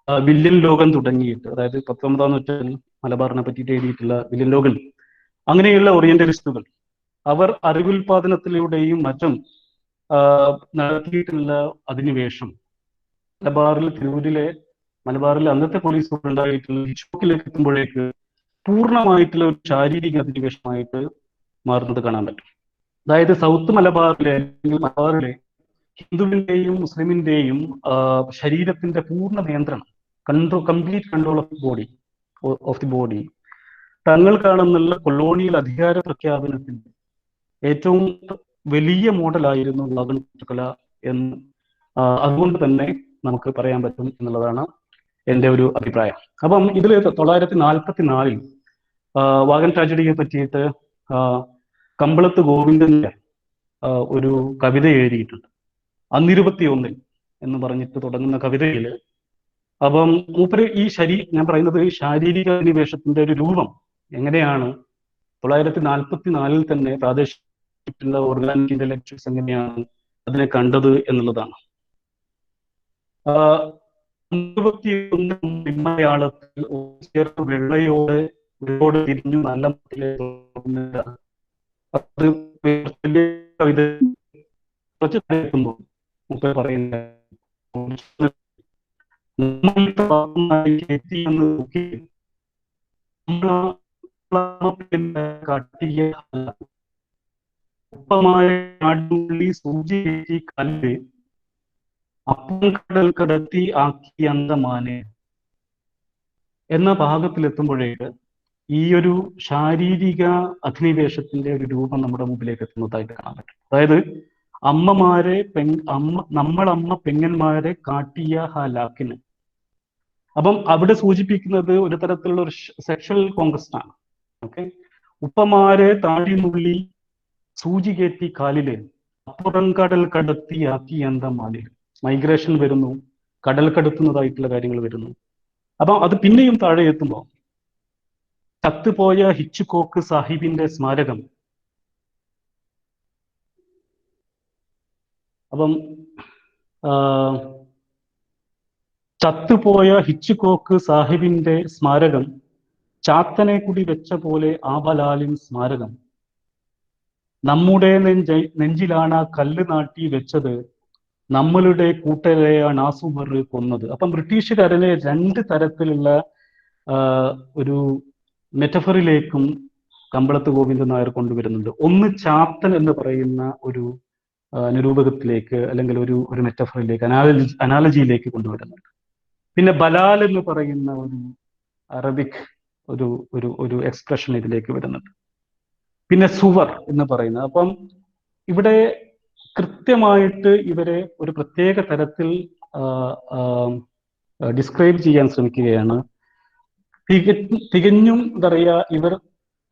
വില്യൻ ലോഗൻ തുടങ്ങിയിട്ട്, അതായത് 19-ാം നൂറ്റാണ്ടിൽ മലബാറിനെ പറ്റിയിട്ട് എഴുതിയിട്ടുള്ള വില്യൻ ലോഗൻ, അങ്ങനെയുള്ള ഓറിയന്റലിസ്റ്റുകൾ അവർ അറിവുൽപാദനത്തിലൂടെയും മറ്റും നടത്തിയിട്ടുള്ള അധിനിവേശം മലബാറിലെ അന്നത്തെ പോലീസ് ഉണ്ടായിട്ടുള്ള ഹിച്ച്കോക്കിലേക്ക് എത്തുമ്പോഴേക്ക് പൂർണ്ണമായിട്ടുള്ള ഒരു ശാരീരിക അധിനിവേശമായിട്ട് മാറുന്നത് കാണാൻ പറ്റും. അതായത് സൗത്ത് മലബാറിലെ അല്ലെങ്കിൽ മലബാറിലെ ഹിന്ദുവിന്റെയും മുസ്ലിമിന്റെയും ശരീരത്തിന്റെ പൂർണ്ണ നിയന്ത്രണം, complete control of the body Thangal കാണുന്നുള്ള colonial അധികാര പ്രഖ്യാപനത്തിന്റെ ഏറ്റവും വലിയ മോഡലായിരുന്നു വാഗൺ കൂട്ടുകൊല എന്ന് അതുകൊണ്ട് തന്നെ നമുക്ക് പറയാൻ പറ്റും എന്നുള്ളതാണ് എൻ്റെ ഒരു അഭിപ്രായം. അപ്പം ഇതിൽ 1944 വാഗൺ ട്രാജഡിയെ പറ്റിയിട്ട് കമ്പളത്ത് ഗോവിന്ദന്റെ ഒരു കവിത എഴുതിയിട്ടുണ്ട്, 21 എന്ന് പറഞ്ഞിട്ട് തുടങ്ങുന്ന കവിതയിൽ. അപ്പം മൂപ്പര് ഞാൻ പറയുന്നത് ശാരീരിക അധിനിവേശത്തിന്റെ ഒരു രൂപം എങ്ങനെയാണ് 1944 തന്നെ പ്രാദേശിക ഓർഗാനിക് ഇന്റലക്ച്വൽസ് എങ്ങനെയാണ് അതിനെ കണ്ടത് എന്നുള്ളതാണ്. 21 മലയാളത്തിൽ വെള്ളയോട് തിരിഞ്ഞു നല്ല കവിത കുറച്ച് കേൾക്കുമ്പോൾ മൂപ്പര് പറയുന്ന സൂചി കല്ല് അപ്പം കടൽ കടത്തി ആക്കി അന്തമാനെ എന്ന ഭാഗത്തിലെത്തുമ്പോഴേക്ക് ഈ ഒരു ശാരീരിക അധിനിവേശത്തിന്റെ ഒരു രൂപം നമ്മുടെ മുമ്പിലേക്ക് എത്തുന്നതായിട്ട് കാണാൻ പറ്റും. അതായത് നമ്മളമ്മ പെങ്ങന്മാരെ കാട്ടിയ ലാക്കിന്. അപ്പം അവിടെ സൂചിപ്പിക്കുന്നത് ഒരു തരത്തിലുള്ള ഒരു സെക്ഷൽ കോൺക്വസ്റ്റ് ആണ്. ഓക്കെ, ഉപ്പമാരെ താടിനുള്ളി സൂചി കയറ്റി കാലില് അപ്പുറം കടൽ കടത്തി ആക്കി അന്തമാനിൽ. മൈഗ്രേഷൻ വരുന്നു, കടൽ കടത്തുന്നതായിട്ടുള്ള കാര്യങ്ങൾ വരുന്നു. അപ്പം അത് പിന്നെയും താഴെ എത്തുമ്പോൾ ചത്തുപോയ ഹിച്ച്കോക്ക് സാഹിബിന്റെ സ്മാരകം. അപ്പം ചത്തുപോയ ഹിച്ച്കോക്ക് സാഹിബിന്റെ സ്മാരകം, ചാത്തനെ കൂടി വെച്ച പോലെ ആബലാലിൻ സ്മാരകം, നമ്മുടെ നെഞ്ചിലാണ് കല്ല് നാട്ടി വെച്ചത്, നമ്മളുടെ കൂട്ടരെയാണ് ആസുമർ കൊന്നത്. അപ്പം ബ്രിട്ടീഷുകാരനെ 2 തരത്തിലുള്ള ഒരു മെറ്റഫറിലേക്കും കമ്പളത്ത് ഗോവിന്ദൻ നായർ കൊണ്ടുവരുന്നുണ്ട്. ഒന്ന് ചാത്തൻ എന്ന് പറയുന്ന ഒരു നിരൂപകത്തിലേക്ക് അല്ലെങ്കിൽ ഒരു മെറ്റഫറിലേക്ക്, അനാലജിയിലേക്ക് കൊണ്ടുവരുന്നുണ്ട്. പിന്നെ ബലാൽ എന്ന് പറയുന്ന ഒരു അറബിക് ഒരു ഒരു ഒരു എക്സ്പ്രഷൻ ഇതിലേക്ക് വരുന്നുണ്ട്. പിന്നെ സുവർ എന്ന് പറയുന്നത്. അപ്പം ഇവിടെ കൃത്യമായിട്ട് ഇവരെ ഒരു പ്രത്യേക തരത്തിൽ ഡിസ്ക്രൈബ് ചെയ്യാൻ ശ്രമിക്കുകയാണ്. തികഞ്ഞും എന്താ പറയുക, ഇവർ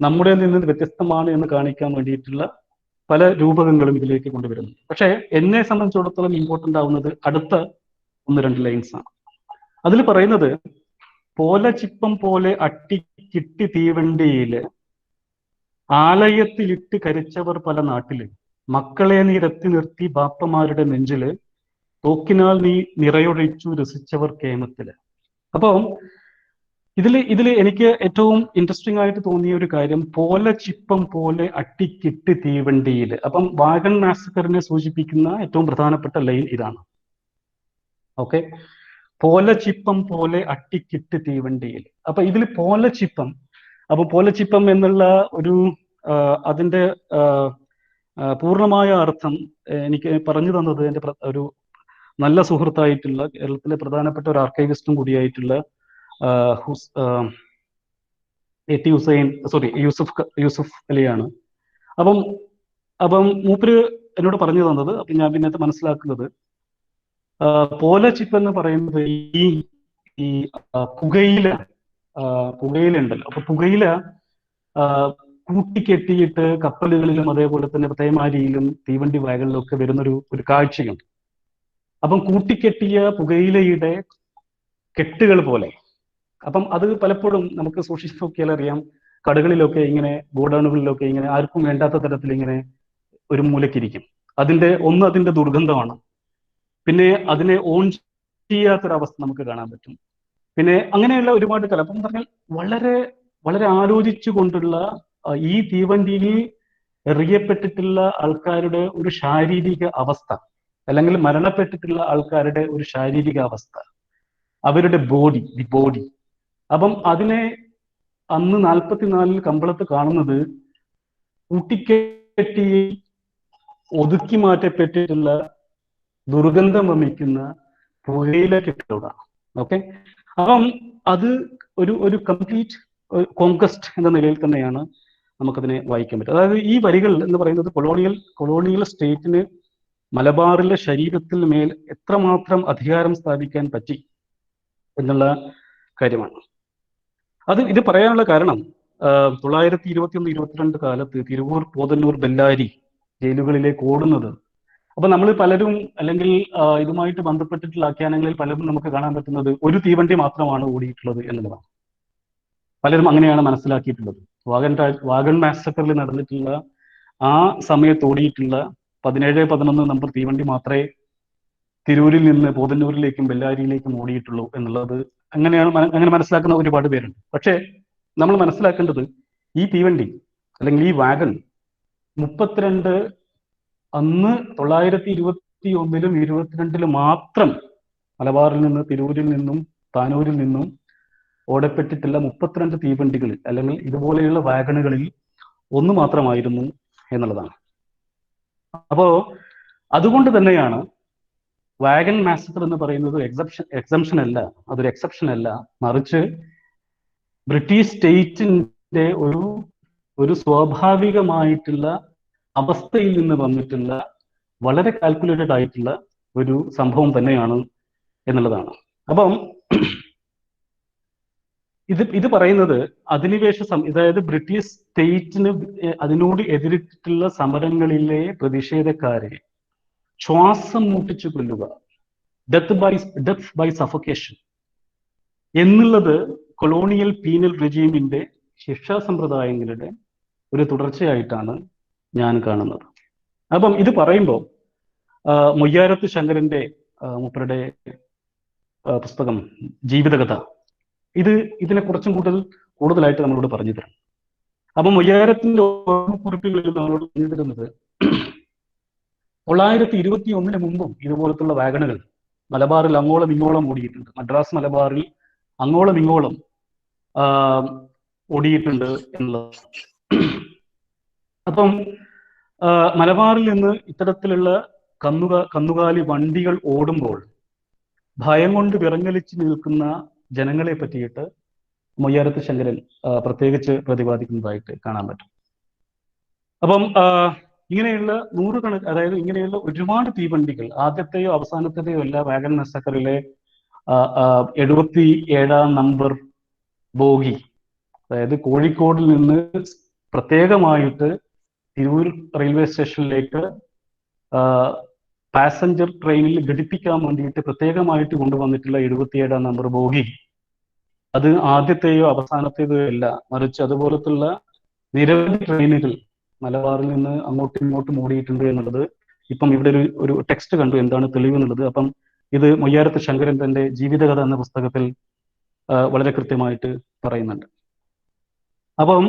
നമ്മുടെ നിന്ന് വ്യത്യസ്തമാണ് എന്ന് കാണിക്കാൻ വേണ്ടിയിട്ടുള്ള പല രൂപകങ്ങളും ഇതിലേക്ക് കൊണ്ടുവരുന്നു. പക്ഷേ എന്നെ സംബന്ധിച്ചിടത്തോളം ഇമ്പോർട്ടൻ്റ് ആവുന്നത് അടുത്ത 1-2 ലൈൻസ് ആണ്. അതിൽ പറയുന്നത്, പോല ചിപ്പം പോലെ അട്ടിക്കിട്ടി തീവണ്ടിയില് ആലയത്തിലിട്ട് കരിച്ചവർ പല നാട്ടില്, മക്കളെ നീ രത്തി നിർത്തി ബാപ്പമാരുടെ നെഞ്ചില്, തോക്കിനാൽ നീ നിറയൊഴിച്ചു രസിച്ചവർ കേമത്തില്. അപ്പം ഇതില് എനിക്ക് ഏറ്റവും ഇൻട്രസ്റ്റിംഗ് ആയിട്ട് തോന്നിയ ഒരു കാര്യം, പോല ചിപ്പം പോലെ അട്ടിക്കിട്ട് തീവണ്ടിയില്. അപ്പം വാഗൺ മാസക്കറിനെ സൂചിപ്പിക്കുന്ന ഏറ്റവും പ്രധാനപ്പെട്ട ലൈൻ ഇതാണ്. ഓക്കെ, പോല ചിപ്പം പോലെ അട്ടിക്കിട്ട് തീവണ്ടിയിൽ. അപ്പൊ ഇതിൽ പോല ചിപ്പം, അപ്പൊ പോല ചിപ്പം എന്നുള്ള ഒരു അതിന്റെ പൂർണ്ണമായ അർത്ഥം എനിക്ക് പറഞ്ഞു തന്നത് എൻ്റെ ഒരു നല്ല സുഹൃത്തായിട്ടുള്ള, കേരളത്തിലെ പ്രധാനപ്പെട്ട ഒരു ആർക്കൈവിസ്റ്റും കൂടിയായിട്ടുള്ള എ.ടി. ഹുസൈൻ, സോറി യൂസുഫ് അലിയാണ്. അപ്പം അപ്പം മൂപ്പര് എന്നോട് പറഞ്ഞു തന്നത്, അപ്പം ഞാൻ പിന്നത്തെ മനസ്സിലാക്കുന്നത്, പോല ചിപ്പ് എന്ന് പറയുന്നത് ഈ ഈ പുകയില ഉണ്ടല്ലോ. അപ്പൊ പുകയില കൂട്ടിക്കെട്ടിയിട്ട് കപ്പലുകളിലും അതേപോലെ തന്നെ പ്രേമാരിയിലും തീവണ്ടി വാഗണിലും ഒക്കെ വരുന്നൊരു കാഴ്ചയുണ്ട്. അപ്പം കൂട്ടിക്കെട്ടിയ പുകയിലയുടെ കെട്ടുകൾ പോലെ. അപ്പം അത് പലപ്പോഴും നമുക്ക് സൂക്ഷിച്ച് നോക്കിയാൽ അറിയാം, കടകളിലൊക്കെ ഇങ്ങനെ, ഗോഡൌണുകളിലൊക്കെ ഇങ്ങനെ ആർക്കും വേണ്ടാത്ത തരത്തിൽ ഇങ്ങനെ ഒരു മൂലക്കിരിക്കും. അതിന്റെ ദുർഗന്ധമാണ്. പിന്നെ അതിനെ ഓൺ ചെയ്യാത്തൊരവസ്ഥ നമുക്ക് കാണാൻ പറ്റും. പിന്നെ അങ്ങനെയുള്ള ഒരുപാട് കല. അപ്പം പറഞ്ഞാൽ വളരെ വളരെ ആലോചിച്ചു കൊണ്ടുള്ള ഈ തീവണ്ടിയിൽ എറിയപ്പെട്ടിട്ടുള്ള ആൾക്കാരുടെ ഒരു ശാരീരിക അവസ്ഥ, അല്ലെങ്കിൽ മരണപ്പെട്ടിട്ടുള്ള ആൾക്കാരുടെ ഒരു ശാരീരിക അവസ്ഥ, അവരുടെ ദി ബോഡി. അപ്പം അതിനെ അന്ന് 44 കമ്പളത്ത് കാണുന്നത് കൂട്ടിക്കെട്ടി ഒതുക്കി മാറ്റപ്പെട്ടിട്ടുള്ള ദുർഗന്ധം വമിക്കുന്ന പുകയില കെട്ടിടമാണ്. ഓക്കെ, അപ്പം അത് ഒരു കംപ്ലീറ്റ് കോൺക്വസ്റ്റ് എന്ന നിലയിൽ തന്നെയാണ് നമുക്കതിനെ വായിക്കാൻ പറ്റും. അതായത് ഈ വരികൾ എന്ന് പറയുന്നത് കൊളോണിയൽ സ്റ്റേറ്റിന് മലബാറിലെ ശരീരത്തിൽ മേൽ എത്രമാത്രം അധികാരം സ്ഥാപിക്കാൻ പറ്റി എന്നുള്ള കാര്യമാണ്. ഇത് പറയാനുള്ള കാരണം, 921-22 കാലത്ത് തിരുവൂർ, പോതന്നൂർ, ബെല്ലാരി ജയിലുകളിലേക്ക് ഓടുന്നത്. അപ്പൊ നമ്മൾ പലരും, അല്ലെങ്കിൽ ഇതുമായിട്ട് ബന്ധപ്പെട്ടിട്ടുള്ള ആഖ്യാനങ്ങളിൽ പലരും നമുക്ക് കാണാൻ പറ്റുന്നത് ഒരു മാത്രമാണ് ഓടിയിട്ടുള്ളത് എന്നുള്ളതാണ്. പലരും അങ്ങനെയാണ് മനസ്സിലാക്കിയിട്ടുള്ളത്. വാഗൺ മാസക്കറിൽ നടന്നിട്ടുള്ള ആ സമയത്ത് ഓടിയിട്ടുള്ള 17-11 നമ്പർ തീവണ്ടി മാത്രമേ തിരൂരിൽ നിന്ന് പോതന്നൂരിലേക്കും ബെല്ലാരിയിലേക്കും ഓടിയിട്ടുള്ളൂ എന്നുള്ളത് അങ്ങനെ മനസ്സിലാക്കുന്ന ഒരുപാട് പേരുണ്ട്. പക്ഷേ നമ്മൾ മനസ്സിലാക്കേണ്ടത്, ഈ തീവണ്ടി അല്ലെങ്കിൽ ഈ വാഗൺ 32 അന്ന് 921-ലും 22-ലും മാത്രം മലബാറിൽ നിന്ന്, തിരൂരിൽ നിന്നും താനൂരിൽ നിന്നും ഓടപ്പെട്ടിട്ടുള്ള 32 തീവണ്ടികൾ അല്ലെങ്കിൽ ഇതുപോലെയുള്ള വാഗണുകളിൽ ഒന്ന് മാത്രമായിരുന്നു എന്നുള്ളതാണ്. അപ്പോ അതുകൊണ്ട് തന്നെയാണ് വാഗൺ മാസക്കർ എന്ന് പറയുന്നത് എക്സംഷൻ അല്ല, അതൊരു എക്സെപ്ഷൻ അല്ല, മറിച്ച് ബ്രിട്ടീഷ് സ്റ്റേറ്റിന്റെ ഒരു സ്വാഭാവികമായിട്ടുള്ള അവസ്ഥയിൽ നിന്ന് വന്നിട്ടുള്ള വളരെ കാൽക്കുലേറ്റഡ് ആയിട്ടുള്ള ഒരു സംഭവം തന്നെയാണ് എന്നുള്ളതാണ്. അപ്പം ഇത് പറയുന്നത് അധിനിവേശ അതായത് ബ്രിട്ടീഷ് സ്റ്റേറ്റിന് അതിനോട് എതിരിട്ടുള്ള സമരങ്ങളിലെ പ്രതിഷേധക്കാരെ ശ്വാസം മുട്ടിച്ചു കൊല്ലുക, ഡെത്ത് ബൈ സഫോക്കേഷൻ എന്നുള്ളത് കൊളോണിയൽ പീനൽ റെജീമിന്റെ ശിക്ഷാ സമ്പ്രദായങ്ങളുടെ ഒരു തുടർച്ചയായിട്ടാണ് ഞാൻ കാണുന്നത്. അപ്പം ഇത് പറയുമ്പോൾ മൊയ്യാരത്ത് ശങ്കരന്റെ മൂപ്പരുടെ പുസ്തകം ജീവിതകഥ ഇതിനെ കുറച്ചും കൂടുതലായിട്ട് നമ്മളോട് പറഞ്ഞു തരാം. അപ്പം മൊയ്യാരത്തിന്റെ കുറിപ്പുകളിൽ നമ്മളോട് പറഞ്ഞു തരുന്നത്, 921 മുമ്പും ഇതുപോലത്തുള്ള വാഗണുകൾ മലബാറിൽ അങ്ങോളം ഇങ്ങോളം ഓടിയിട്ടുണ്ട്. മദ്രാസ് മലബാറിൽ അങ്ങോളം ഇങ്ങോളം ഓടിയിട്ടുണ്ട് എന്നുള്ളത്. അപ്പം മലബാറിൽ നിന്ന് ഇത്തരത്തിലുള്ള കന്നുകാലി വണ്ടികൾ ഓടുമ്പോൾ ഭയം കൊണ്ട് വിറങ്ങലിച്ച് നിൽക്കുന്ന ജനങ്ങളെ പറ്റിയിട്ട് മൊയ്യാരത്ത് ശങ്കരൻ പ്രത്യേകിച്ച് പ്രതിപാദിക്കുന്നതായിട്ട് കാണാൻ പറ്റും. അപ്പം ഇങ്ങനെയുള്ള നൂറുകണക്ക്, അതായത് ഇങ്ങനെയുള്ള ഒരുപാട് തീവണ്ടികൾ, ആദ്യത്തെയോ അവസാനത്തെയോ അല്ല വാഗൺ മെസക്കറിലെ 77-ാം നമ്പർ ബോഗി, അതായത് കോഴിക്കോടിൽ നിന്ന് പ്രത്യേകമായിട്ട് തിരൂർ റെയിൽവേ സ്റ്റേഷനിലേക്ക് പാസഞ്ചർ ട്രെയിനിൽ ഘടിപ്പിക്കാൻ വേണ്ടിയിട്ട് പ്രത്യേകമായിട്ട് കൊണ്ടുവന്നിട്ടുള്ള 77-ാം നമ്പർ ബോഗി, അത് ആദ്യത്തെയോ അവസാനത്തേതോ അല്ല, മറിച്ച് അതുപോലത്തുള്ള നിരവധി ട്രെയിനുകൾ മലബാറിൽ നിന്ന് അങ്ങോട്ടും ഇങ്ങോട്ടും ഓടിയിട്ടുണ്ട് എന്നുള്ളത് ഇപ്പം ഇവിടെ ഒരു ടെക്സ്റ്റ് കണ്ടു, എന്താണ് തെളിവ് എന്നുള്ളത്. അപ്പം ഇത് മൊയ്യാരത്ത് ശങ്കരൻ തന്റെ ജീവിതകഥ എന്ന പുസ്തകത്തിൽ വളരെ കൃത്യമായിട്ട് പറയുന്നുണ്ട്. അപ്പം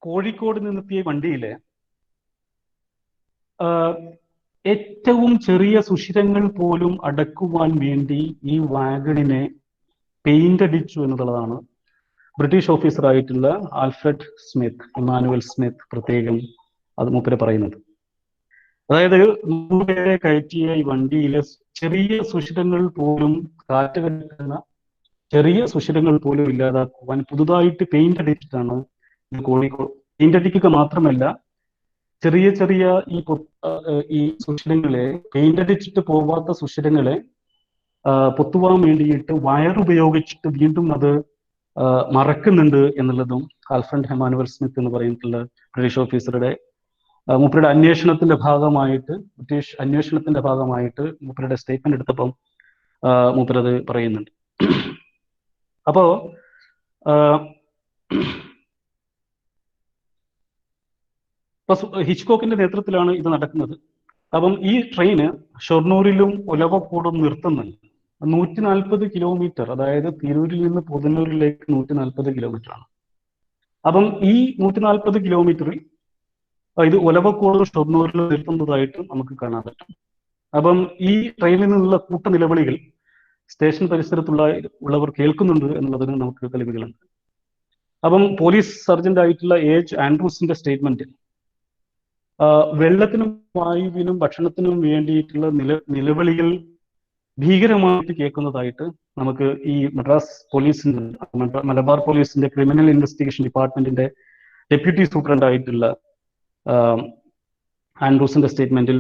കോഴിക്കോട് നിന്നെത്തിയ വണ്ടിയിലെ ഏറ്റവും ചെറിയ സുഷിരങ്ങൾ പോലും അടക്കുവാൻ വേണ്ടി ഈ വാഗണിനെ പെയിന്റ് അടിച്ചു എന്നുള്ളതാണ് ബ്രിട്ടീഷ് ഓഫീസറായിട്ടുള്ള ആൽഫ്രഡ് സ്മിത്ത്, ഇമ്മാനുവൽ സ്മിത്ത് പ്രത്യേകം അത് മൂപ്പര് പറയുന്നത്. അതായത് 100 പേരെ കയറ്റിയ ഈ വണ്ടിയിലെ ചെറിയ സുഷിരങ്ങൾ പോലും, കാറ്റ് കടക്കുന്ന ചെറിയ സുഷിരങ്ങൾ പോലും ഇല്ലാതാക്കുവാൻ പുതുതായിട്ട് പെയിന്റ് അടിച്ചിട്ടാണ് കോഴിക്കോട്. പെയിന്റ് അടിക്കുക മാത്രമല്ല, ചെറിയ ചെറിയ ഈ സുഷിരങ്ങളെ, പെയിന്റ് അടിച്ചിട്ട് പോവാത്ത സുഷിരങ്ങളെ പൊത്തുവാൻ വേണ്ടിയിട്ട് വയറുപയോഗിച്ചിട്ട് വീണ്ടും അത് മറക്കുന്നുണ്ട് എന്നുള്ളതും ആൽഫ്രഡ് ഇമ്മാനുവൽ സ്മിത്ത് എന്ന് പറയുന്നിട്ടുള്ള ബ്രിട്ടീഷ് ഓഫീസറുടെ മൂപ്പരുടെ അന്വേഷണത്തിന്റെ ഭാഗമായിട്ട്, ബ്രിട്ടീഷ് അന്വേഷണത്തിന്റെ ഭാഗമായിട്ട് മൂപ്പരുടെ സ്റ്റേറ്റ്മെന്റ് എടുത്തപ്പം മൂപ്പരത് പറയുന്നുണ്ട്. അപ്പോ ഹിച്ച്കോക്കിന്റെ നേതൃത്വത്തിലാണ് ഇത് നടക്കുന്നത്. അപ്പം ഈ ട്രെയിന് ഷൊർണൂരിലും ഒലവക്കോടും നിർത്തുന്നുണ്ട്. 140 കിലോമീറ്റർ, അതായത് തിരൂരിൽ നിന്ന് പുതന്നൂരിലേക്ക് 140 കിലോമീറ്റർ ആണ്. അപ്പം ഈ 140 കിലോമീറ്ററിൽ ഇത് ഒലവക്കോടും ഷൊർണൂരിലും നിർത്തുന്നതായിട്ട് നമുക്ക് കാണാൻ പറ്റും. അപ്പം ഈ ട്രെയിനിൽ നിന്നുള്ള കൂട്ടനിലവിളികൾ സ്റ്റേഷൻ പരിസരത്തുള്ളവർ കേൾക്കുന്നുണ്ട് എന്നുള്ളതിന് നമുക്ക് തെളിവുകളുണ്ട്. അപ്പം പോലീസ് സർജന്റ് ആയിട്ടുള്ള എച്ച് ആൻഡ്രൂസിന്റെ സ്റ്റേറ്റ്മെന്റിൽ വെള്ളത്തിനും വായുവിനും ഭക്ഷണത്തിനും വേണ്ടിയിട്ടുള്ള നിലവിളികൾ ഭീകരമായിട്ട് കേൾക്കുന്നതായിട്ട് നമുക്ക് ഈ മലബാർ പോലീസിന്റെ ക്രിമിനൽ ഇൻവെസ്റ്റിഗേഷൻ ഡിപ്പാർട്ട്മെന്റിന്റെ ഡെപ്യൂട്ടി സൂപ്രണ്ട് ആയിട്ടുള്ള ആൻഡ്രൂസിന്റെ സ്റ്റേറ്റ്മെന്റിൽ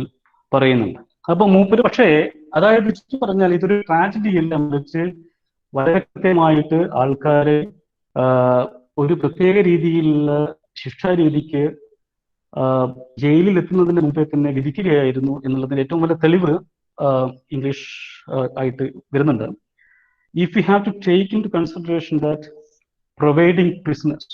പറയുന്നുണ്ട്. അപ്പൊ മൂപ്പര് പക്ഷേ, അതായത് ചുറ്റി പറഞ്ഞാൽ ഇതൊരു ട്രാജഡി എല്ലാം വെച്ച് വളരെ കൃത്യമായിട്ട് ആൾക്കാരെ ഒരു പ്രത്യേക രീതിയിലുള്ള ശിക്ഷാരീതിക്ക് ജയിലിൽ എത്തുന്നതിന് മുമ്പേ തന്നെ വിധിക്കുകയായിരുന്നു എന്നുള്ളതിന് ഏറ്റവും വലിയ തെളിവ് ഇംഗ്ലീഷ് ആയിട്ട് വരുന്നുണ്ട്. If we have to take into consideration that providing prisoners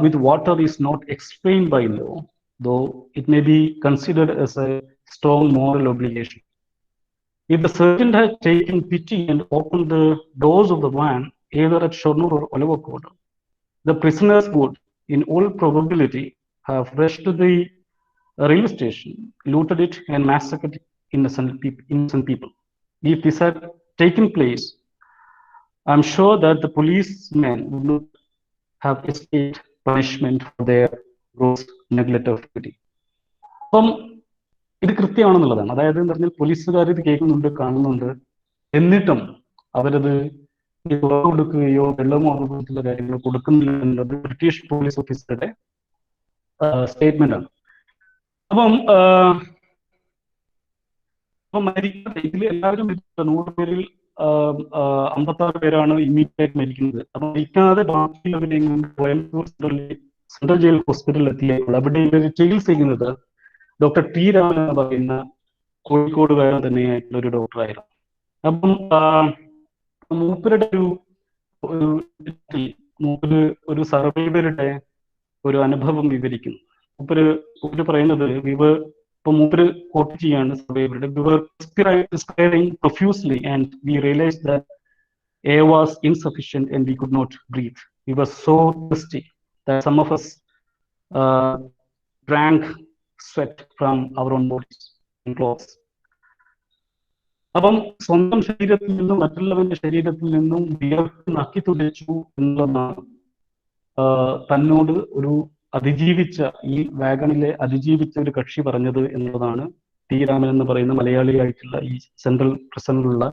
with water is not explained by law, though it may be considered as a strong moral obligation. If the sergeant had taken pity and opened the doors of the van, either at Shornur or Olavakkod, the prisoners would, in all probability, have rushed to the railway station, looted it, and massacred innocent people. If this had taken place, I'm sure that the policemen would not have escaped punishment for their gross neglect of duty. അപ്പം ഇത് കൃത്യമാണെന്നുള്ളതാണ്. അതായത് എന്ന് പറഞ്ഞാൽ പോലീസുകാർ ഇത് കേൾക്കുന്നുണ്ട്, കാണുന്നുണ്ട്, എന്നിട്ടും അവരത് തുറന്നു കൊടുക്കുകയോ വെള്ളമോ അതുപോലത്തുള്ള കാര്യങ്ങൾ കൊടുക്കുന്നില്ല എന്നുള്ളത് ബ്രിട്ടീഷ് പോലീസ് ഓഫീസറുടെ സ്റ്റേറ്റ്മെന്റ് ആണ്. അപ്പം ഇതിൽ എല്ലാവരും 100 പേരിൽ 56 പേരാണ് ഇമ്മീഡിയറ്റ് മരിക്കുന്നത്. അപ്പൊ മരിക്കാതെ ബാക്കിയുള്ളവരെയും കോയമ്പത്തൂർ സെൻട്രൽ ജയിൽ ഹോസ്പിറ്റലിൽ എത്തിയപ്പോൾ അവിടെ ഇവർ ചികിത്സ ചെയ്യുന്നത് ഡോക്ടർ ടി രാമൻ എന്ന് പറയുന്ന കോഴിക്കോടുകാരൻ തന്നെയായിട്ടുള്ള ഒരു ഡോക്ടറായിരുന്നു. അപ്പം മൂപ്പരുടെ ഒരു സർവൈവറുടെ ഒരു അനുഭവം വിവരിക്കുന്നു. മൂപ്പര് പറയുന്നത്, ഇപ്പൊ മൂപ്പര് കോട്ട് ചെയ്യാണ് സർവൈവറുടെ, we were perspiring profusely and we realized that air was insufficient and we could not breathe. We were so thirsty that some of us drank sweat from our own bodies and clothes. അപ്പം സ്വന്തം ശരീരത്തിൽ നിന്നും മറ്റുള്ളവന്റെ ശരീരത്തിൽ നിന്നും വിയർപ്പ് നക്കി തുടിച്ചു എന്നുള്ളതാണ് തന്നോട് ഒരു അതിജീവിച്ച, ഈ വാഗണിലെ അതിജീവിച്ച ഒരു കക്ഷി പറഞ്ഞത് എന്നുള്ളതാണ് ടി രാമൻ എന്ന് പറയുന്ന മലയാളിയായിട്ടുള്ള ഈ സെൻട്രൽ പ്രസന്റിലുള്ള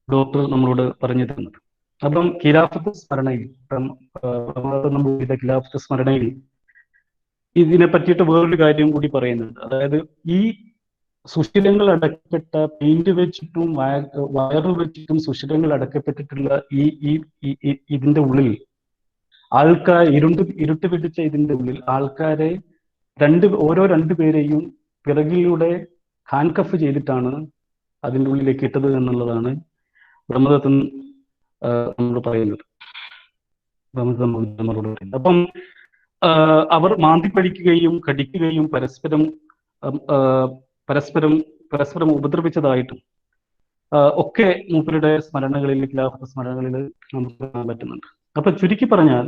ഡോക്ടർ നമ്മളോട് പറഞ്ഞു തരുന്നത്. അപ്പം ഖിലാഫത്ത് സ്മരണയിൽ ഖിലാഫത്ത് സ്മരണയിൽ ഇതിനെ പറ്റിയിട്ട് വേറൊരു കാര്യം കൂടി പറയുന്നുണ്ട്. അതായത് ഈ സുഷിരങ്ങൾ അടക്കപ്പെട്ട പെയിന്റ് വെച്ചിട്ടും വയറ് വെച്ചിട്ടും സുഷിരങ്ങൾ അടക്കപ്പെട്ടിട്ടുള്ള ഇതിന്റെ ഉള്ളിൽ ആൾക്കാർ ഇരുട്ട് പിടിച്ച ഇതിന്റെ ഉള്ളിൽ ആൾക്കാരെ ഓരോ രണ്ടുപേരെയും പിറകിലൂടെ ഹാൻഡ് ചെയ്തിട്ടാണ് അതിൻ്റെ ഉള്ളിലേക്ക് ഇട്ടത് എന്നുള്ളതാണ് ബ്രഹ്മദത്തൻ നമ്മൾ പറയുന്നത്. നമ്മളോട് പറയുന്നത്. അപ്പം അവർ മാന്തിപ്പഴിക്കുകയും കടിക്കുകയും പരസ്പരം ഉപദ്രവിച്ചതായിട്ടും ഒക്കെ മൂപ്പരുടെ സ്മരണകളിൽ, ഖിലാഫത്ത് സ്മരണകളിൽ നമുക്ക് കാണാൻ പറ്റുന്നുണ്ട്. അപ്പൊ ചുരുക്കി പറഞ്ഞാൽ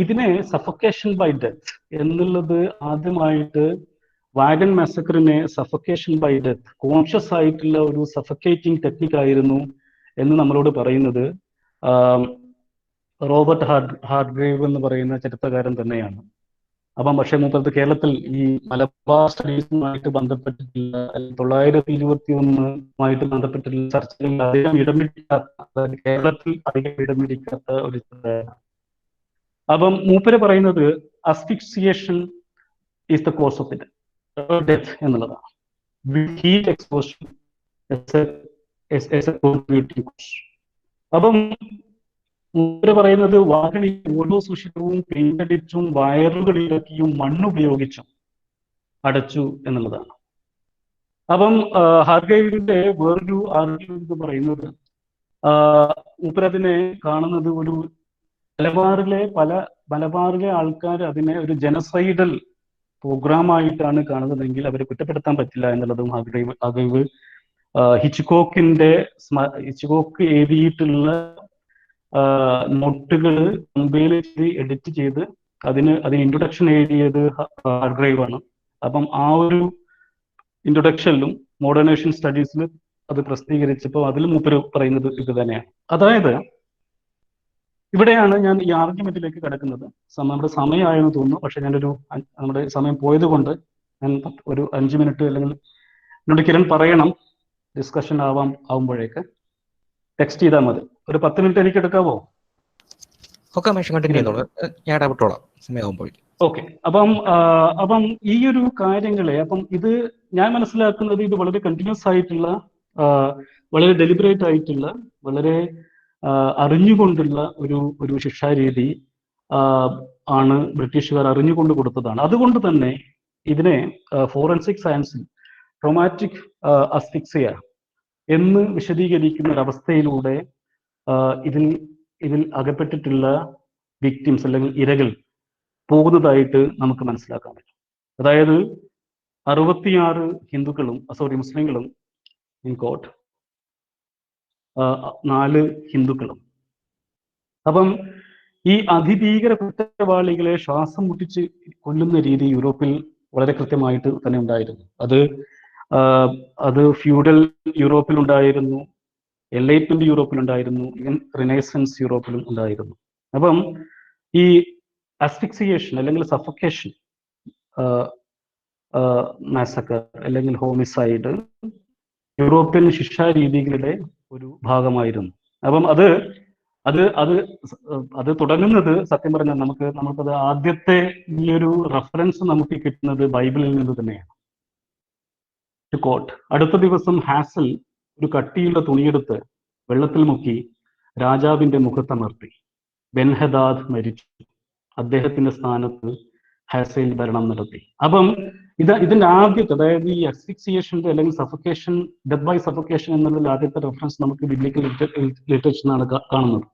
ഇതിനെ സഫക്കേഷൻ ബൈ ഡെത്ത് എന്നുള്ളത് ആദ്യമായിട്ട് വാഗൺ മാസക്കറിനെ സഫക്കേഷൻ ബൈ ഡെത്ത്, കോൺഷ്യസ് ആയിട്ടുള്ള ഒരു സഫക്കേറ്റിംഗ് ടെക്നിക് ആയിരുന്നു എന്ന് നമ്മളോട് പറയുന്നത് റോബർട്ട് ഹാർഡ്ഗ്രേവ് എന്ന് പറയുന്ന ചരിത്രകാരൻ തന്നെയാണ്. അപ്പം പക്ഷേ മൂപ്പർക്ക് കേരളത്തിൽ ഈ മലബാർ സ്റ്റഡീസുമായിട്ട് ബന്ധപ്പെട്ടിട്ടുള്ള 921 ബന്ധപ്പെട്ടിട്ടുള്ള ചർച്ചകളിൽ അധികം അതായത് കേരളത്തിൽ അധികം ഇടംപിടിക്കാത്ത ഒരു ചിത്രമാണ്. അപ്പം മൂപ്പര് പറയുന്നത് asphyxiation is the cause of death എന്നുള്ളതാണ്. ഹീറ്റ് എക്സ്പോഷൻ അപ്പം മൂപ്പര് പറയുന്നത് വാഗണിൽ ഓരോ സുഷിരവും പെയിന്റടിച്ചും വയറുകളിലൊക്കെയും മണ്ണുപയോഗിച്ചും അടച്ചു എന്നുള്ളതാണ്. അപ്പം ഹാർഗേവിന്റെ വേറൊരു ആർഗ്യുമെന്റ് പറയുന്നത് മൂപ്പരതിനെ കാണുന്നത് ഒരു മലബാറിലെ ആൾക്കാർ അതിനെ ഒരു ജനസൈഡൽ പ്രോഗ്രാമായിട്ടാണ് കാണുന്നതെങ്കിൽ അവരെ കുറ്റപ്പെടുത്താൻ പറ്റില്ല എന്നുള്ളതും ഹാർഗേവ് ഹിച്ച്കോക്ക് എഴുതിയിട്ടുള്ള നോട്ടുകൾ കമ്പൈൽ ചെയ്ത് എഡിറ്റ് ചെയ്ത് അതിന് ഇൻട്രൊഡക്ഷൻ എഴുതിയത് ഹാർഗ്രേവ് ആണ്. അപ്പം ആ ഒരു ഇൻട്രൊഡക്ഷനിലും മോഡേണേഷൻ സ്റ്റഡീസിൽ അത് പ്രസിദ്ധീകരിച്ചപ്പോൾ അതിൽ മൂപ്പര് പറയുന്നത് ഇത് തന്നെയാണ്. അതായത് ഇവിടെയാണ് ഞാൻ ഈ ആർഗ്യുമെന്റിലേക്ക് കിടക്കുന്നത്. നമ്മുടെ സമയമായെന്ന് തോന്നുന്നു, പക്ഷെ നമ്മുടെ സമയം പോയത് കൊണ്ട് ഞാൻ ഒരു 5 മിനിറ്റ് അല്ലെങ്കിൽ എന്നോട് കിരൺ പറയണം ഡിസ്കഷൻ ആവുമ്പോഴേക്ക് ടെക്സ്റ്റ് ചെയ്താൽ മതി. ഒരു 10 മിനിറ്റ് എനിക്ക് എടുക്കാവോ? ഓക്കെ. അപ്പം ഈ ഒരു കാര്യങ്ങളെ ഇത് ഞാൻ മനസ്സിലാക്കുന്നത് ഇത് വളരെ കണ്ടിന്യൂസ് ആയിട്ടുള്ള, വളരെ ഡെലിബറേറ്റ് ആയിട്ടുള്ള, വളരെ അറിഞ്ഞുകൊണ്ടുള്ള ഒരു ശിക്ഷാരീതി ആണ് ബ്രിട്ടീഷുകാർ അറിഞ്ഞുകൊണ്ട് കൊടുത്തതാണ്. അതുകൊണ്ട് തന്നെ ഇതിനെ ഫോറൻസിക് സയൻസിൽ ട്രോമാറ്റിക് അസ്ഫിക്സിയ എന്ന് വിശദീകരിക്കുന്ന ഒരവസ്ഥയിലൂടെ ഇതിൽ അകപ്പെട്ടിട്ടുള്ള വിക്ടിംസ് അല്ലെങ്കിൽ ഇരകൾ പോകുന്നതായിട്ട് നമുക്ക് മനസ്സിലാക്കാൻ പറ്റും. അതായത് 66 മുസ്ലിങ്ങളും ഇൻ കോട്ട്, 4 ഹിന്ദുക്കളും. അപ്പം ഈ അതിഭീകര കുറ്റവാളികളെ ശ്വാസം മുട്ടിച്ച് കൊല്ലുന്ന രീതി യൂറോപ്പിൽ വളരെ കൃത്യമായിട്ട് തന്നെ ഉണ്ടായിരുന്നു. അത് ഫ്യൂഡൽ യൂറോപ്പിൽ ഉണ്ടായിരുന്നു, എൻലൈറ്റ്മെന്റ് യൂറോപ്പിൽ ഉണ്ടായിരുന്നു, ഈവൻ റിനൈസൻസ് യൂറോപ്പിലും ഉണ്ടായിരുന്നു. അപ്പം ഈ അസ്ഫിക്സിയേഷൻ അല്ലെങ്കിൽ സഫക്കേഷൻ മാസക്കർ അല്ലെങ്കിൽ ഹോമിസൈഡ് യൂറോപ്യൻ ശിക്ഷാരീതികളുടെ ഒരു ഭാഗമായിരുന്നു. അപ്പം അത് തുടങ്ങുന്നത് സത്യം പറഞ്ഞാൽ നമുക്കത് ആദ്യത്തെ ഈ ഒരു റെഫറൻസ് നമുക്ക് കിട്ടുന്നത് ബൈബിളിൽ നിന്ന് തന്നെയാണ്. കോട്ട്, അടുത്ത ദിവസം ഹാസൽ ഒരു കട്ടിയുള്ള തുണിയെടുത്ത് വെള്ളത്തിൽ മുക്കി രാജാവിന്റെ മുഖത്തമർത്തി. ബെൻഹദാദ് മരിച്ചു. അദ്ദേഹത്തിന്റെ സ്ഥാനത്ത് ഹാസയിൽ ഭരണം നടത്തി. അപ്പം ഇതിന്റെ ആദ്യത്തെ, അതായത് ഈ അസ്ഫിക്സിയേഷന്റെ അല്ലെങ്കിൽ സഫക്കേഷൻ, ഡെത്ത് ബൈ സഫക്കേഷൻ എന്നുള്ളതിൽ ആദ്യത്തെ റെഫറൻസ് നമുക്ക് ബിബ്ലിക്കൽ ലിറ്ററേച്ചറിനാണ് കാണുന്നത്.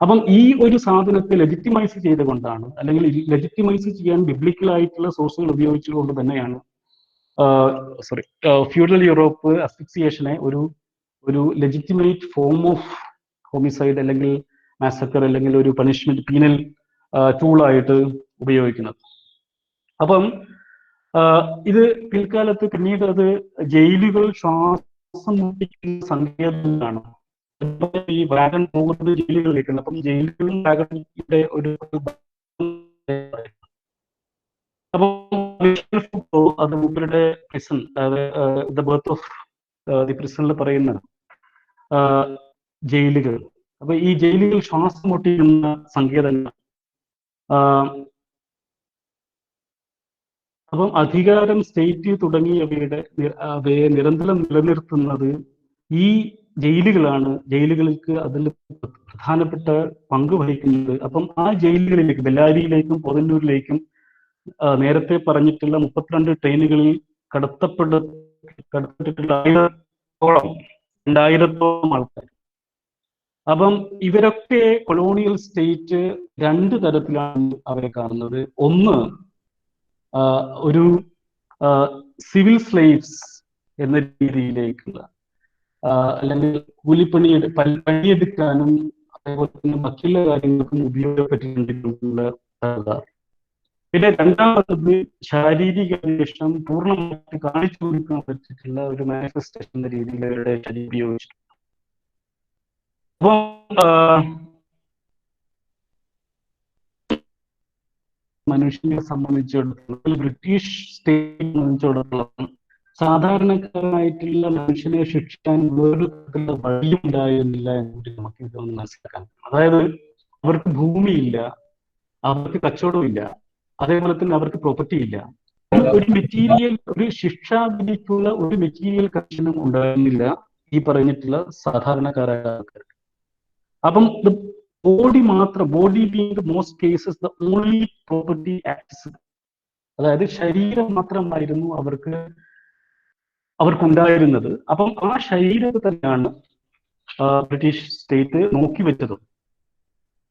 അപ്പം ഈ ഒരു സാധനത്തെ ലെജിറ്റിമൈസ് ചെയ്തുകൊണ്ടാണ്, അല്ലെങ്കിൽ ലെജിറ്റിമൈസ് ചെയ്യാൻ ബിബ്ലിക്കലായിട്ടുള്ള സോഴ്സുകൾ ഉപയോഗിച്ചുകൊണ്ട് തന്നെയാണ് ഫ്യൂഡൽ യൂറോപ്പ് അസ്ഫിക്സിയേഷനെ ഒരു ലെജിറ്റിമേറ്റ് ഫോം ഓഫ് ഹോമിസൈഡ് അല്ലെങ്കിൽ മാസക്കർ അല്ലെങ്കിൽ ഒരു പണിഷ്മെന്റ് പീനൽ ടൂളായിട്ട് ഉപയോഗിക്കുന്നത്. അപ്പം ഇത് പിൽക്കാലത്ത് പിന്നീട് അത് ജയിലുകൾ ശ്വാസം മുട്ടിക്കുന്ന സങ്കേതങ്ങളാണ്. ഈ വാഗൺ പോകുന്നത് ജയിലുകളിലേക്കാണ്. അപ്പം ജയിലുകളും വാഗണിന്റെ ഒരു അപ്പം അത് മൂപ്പരുടെ പ്രിസൺ, അതായത് ദ ബർത്ത് ഓഫ് ദി പ്രിസണിൽ പറയുന്ന ജയിലുകൾ. അപ്പൊ ഈ ജയിലുകൾ ശ്വാസം മുട്ടിക്കുന്ന സങ്കേതങ്ങൾ. അപ്പം അധികാരം, സ്റ്റേറ്റ് അവയെ നിരന്തരം നിലനിർത്തുന്നത് ഈ ജയിലുകളാണ്. ജയിലുകൾക്ക് അതിൽ പ്രധാനപ്പെട്ട പങ്ക് വഹിക്കുന്നത്. അപ്പം ആ ജയിലുകളിലേക്ക്, ബെല്ലാരിയിലേക്കും പോതന്നൂരിലേക്കും നേരത്തെ പറഞ്ഞിട്ടുള്ള 32 ട്രെയിനുകളിൽ കടത്തപ്പെട്ടിട്ടുള്ള 2000-ഓളം ആൾക്കാർ. അപ്പം ഇവരൊക്കെ കൊളോണിയൽ സ്റ്റേറ്റ് 2 തരത്തിലാണ് അവരെ കാണുന്നത്. ഒന്ന്, ഒരു സിവിൽ സ്ലേവ്സ് എന്ന രീതിയിലേക്കുള്ള, അല്ലെങ്കിൽ പണിയെടുക്കാനും അതേപോലെ തന്നെ മറ്റുള്ള കാര്യങ്ങൾക്കും ഉപയോഗപ്പെട്ടിട്ടുള്ള ആൾക്കാർ. പിന്നെ രണ്ടാമത് ശാരീരിക അന്വേഷണം പൂർണ്ണമായിട്ട് കാണിച്ചു കൊടുക്കാൻ പറ്റിയിട്ടുള്ള ഒരു മാനിഫെസ്റ്റേഷൻ എന്ന രീതിയിൽ അവരുടെ ശരീരം ഉപയോഗിച്ചിട്ടുണ്ട്. അപ്പം മനുഷ്യനെ സംബന്ധിച്ചിടത്തോളം, ബ്രിട്ടീഷ് സ്റ്റേറ്റിനെ സംബന്ധിച്ചിടത്തോളം സാധാരണക്കാരായിട്ടുള്ള മനുഷ്യനെ ശിക്ഷിക്കാൻ വേറൊരു തരത്തിലുള്ള വഴിയുണ്ടായിരുന്നില്ല എന്ന് നമുക്ക് ഇതൊന്ന് മനസ്സിലാക്കാൻ. അതായത് അവർക്ക് ഭൂമിയില്ല, അവർക്ക് കച്ചവടമില്ല, അതേപോലെ തന്നെ അവർക്ക് പ്രോപ്പർട്ടി ഇല്ല. ഒരു ശിക്ഷാവിധിക്കുള്ള ഒരു മെറ്റീരിയൽ കക്ഷനും ഉണ്ടായിരുന്നില്ല ഈ പറഞ്ഞിട്ടുള്ള സാധാരണക്കാരായ ആൾക്കാർക്ക്. അപ്പം body being most cases the only property access. അതായത് ശരീരം മാത്രമായിരുന്നു അവർക്കുണ്ടായിരുന്നത്. അപ്പം ആ ശരീരത്തെ തന്നെയാണ് ബ്രിട്ടീഷ് സ്റ്റേറ്റ് നോക്കി വെച്ചതും.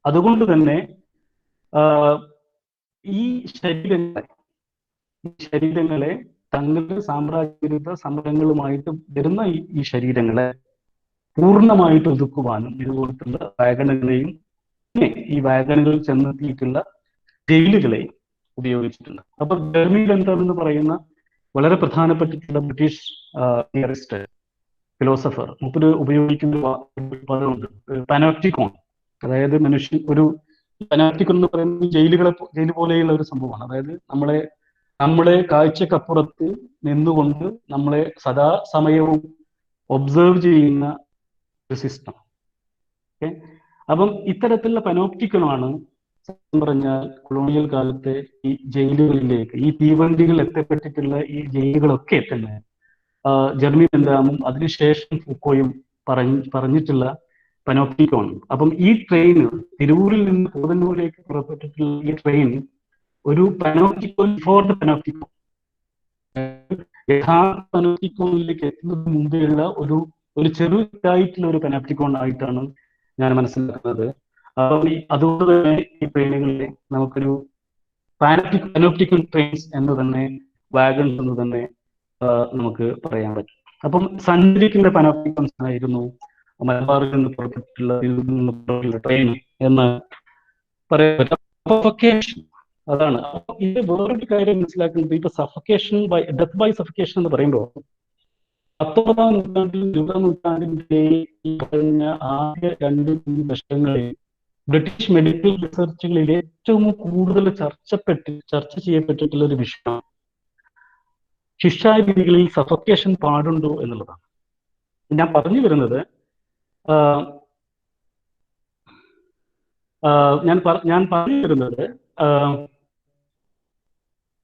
അതുകൊണ്ട് തന്നെ ഈ ശരീരങ്ങളെ തങ്ങളുടെ സാമ്രാജ്യവിരുദ്ധ സമരങ്ങളുമായിട്ട് വരുന്ന ഈ ശരീരങ്ങളെ പൂർണ്ണമായിട്ട് ഒതുക്കുവാനും ഇതുപോലത്തുള്ള വാഗണുകളെയും ഈ വാഗണുകളിൽ ചെന്നെത്തിയിട്ടുള്ള ജയിലുകളെയും ഉപയോഗിച്ചിട്ടുണ്ട്. അപ്പൊ ജർമി ബെന്തം എന്ന് പറയുന്ന വളരെ പ്രധാനപ്പെട്ടിട്ടുള്ള ബ്രിട്ടീഷ് തിയറിസ്റ്റ്, ഫിലോസഫർ, മൂപ്പര് ഉപയോഗിക്കുന്ന പദമുണ്ട്, പനോപ്റ്റിക്കോൺ. അതായത് ഒരു പനോപ്റ്റിക്കോൺ എന്ന് പറയുന്നത് ജയിൽ പോലെയുള്ള ഒരു സംഭവമാണ്. അതായത് നമ്മളെ കാഴ്ചക്കപ്പുറത്ത് നിന്നുകൊണ്ട് നമ്മളെ സദാസമയവും ഒബ്സർവ് ചെയ്യുന്ന ഒരു സിസ്റ്റം. ഓക്കെ. അപ്പം ഇത്തരത്തിലുള്ള പനോപ്റ്റിക്കലാണ് പറഞ്ഞാൽ കൊളോണിയൽ കാലത്തെ ഈ ജയിലുകളിലേക്ക്, ഈ തീവണ്ടികൾ എത്തപ്പെട്ടിട്ടുള്ള ഈ ജയിലുകളൊക്കെ തന്നെ ജർമി ബെന്താമും അതിനുശേഷം ഫൂക്കോയും പറഞ്ഞിട്ടുള്ള പനോപ്റ്റിക്കോൺ. അപ്പം ഈ ട്രെയിൻ തിരൂരിൽ നിന്ന് പോതന്നൂരിലേക്ക് പുറപ്പെട്ടിട്ടുള്ള ഈ ട്രെയിൻ ഒരു പനോപ്റ്റിക്കോൺ ബിഫോർ ദ പനോപ്റ്റിക്കോൺ, യഥാർത്ഥ പനോപ്റ്റിക്കോണിലേക്ക് എത്തുന്നതിന് മുമ്പേയുള്ള ഒരു ചെറുതായിട്ടുള്ള ഒരു പനോപ്റ്റിക്കോൺ ആയിട്ടാണ് ഞാൻ മനസ്സിലാക്കുന്നത്. അപ്പം അതുകൊണ്ട് തന്നെ ഈ ട്രെയിനുകളിലെ നമുക്കൊരു പനോപ്റ്റിക്കൽ ട്രെയിൻസ് എന്ന് തന്നെ, വാഗൺസ് എന്ന് തന്നെ നമുക്ക് പറയാൻ പറ്റും. അപ്പം സഞ്ചരിക്കുന്ന പനോപ്റ്റിക്കോൺസ് ആയിരുന്നു മലബാറിൽ നിന്ന് പുറപ്പെട്ടിട്ടുള്ള ട്രെയിൻ എന്ന് പറയാൻ പറ്റും. സഫക്കേഷൻ, അതാണ്. അപ്പൊ ഇത് വേറൊരു കാര്യം മനസ്സിലാക്കുന്നത്, ഇപ്പൊ ഡെത്ത് ബൈ സഫക്കേഷൻ എന്ന് പറയുമ്പോൾ 19ാം നൂറ്റാണ്ടിൽ 20ാം നൂറ്റാണ്ടിന്റെ ഈ പറഞ്ഞ ആദ്യ 2-3 ദശകങ്ങളിൽ ബ്രിട്ടീഷ് മെഡിക്കൽ റിസർച്ചുകളിൽ ഏറ്റവും കൂടുതൽ ചർച്ച ചെയ്യപ്പെട്ടിട്ടുള്ള ഒരു വിഷയം ശിക്ഷാവിധികളിൽ സഫക്കേഷൻ പാടുണ്ടോ എന്നുള്ളതാണ്. ഞാൻ പറഞ്ഞു വരുന്നത്,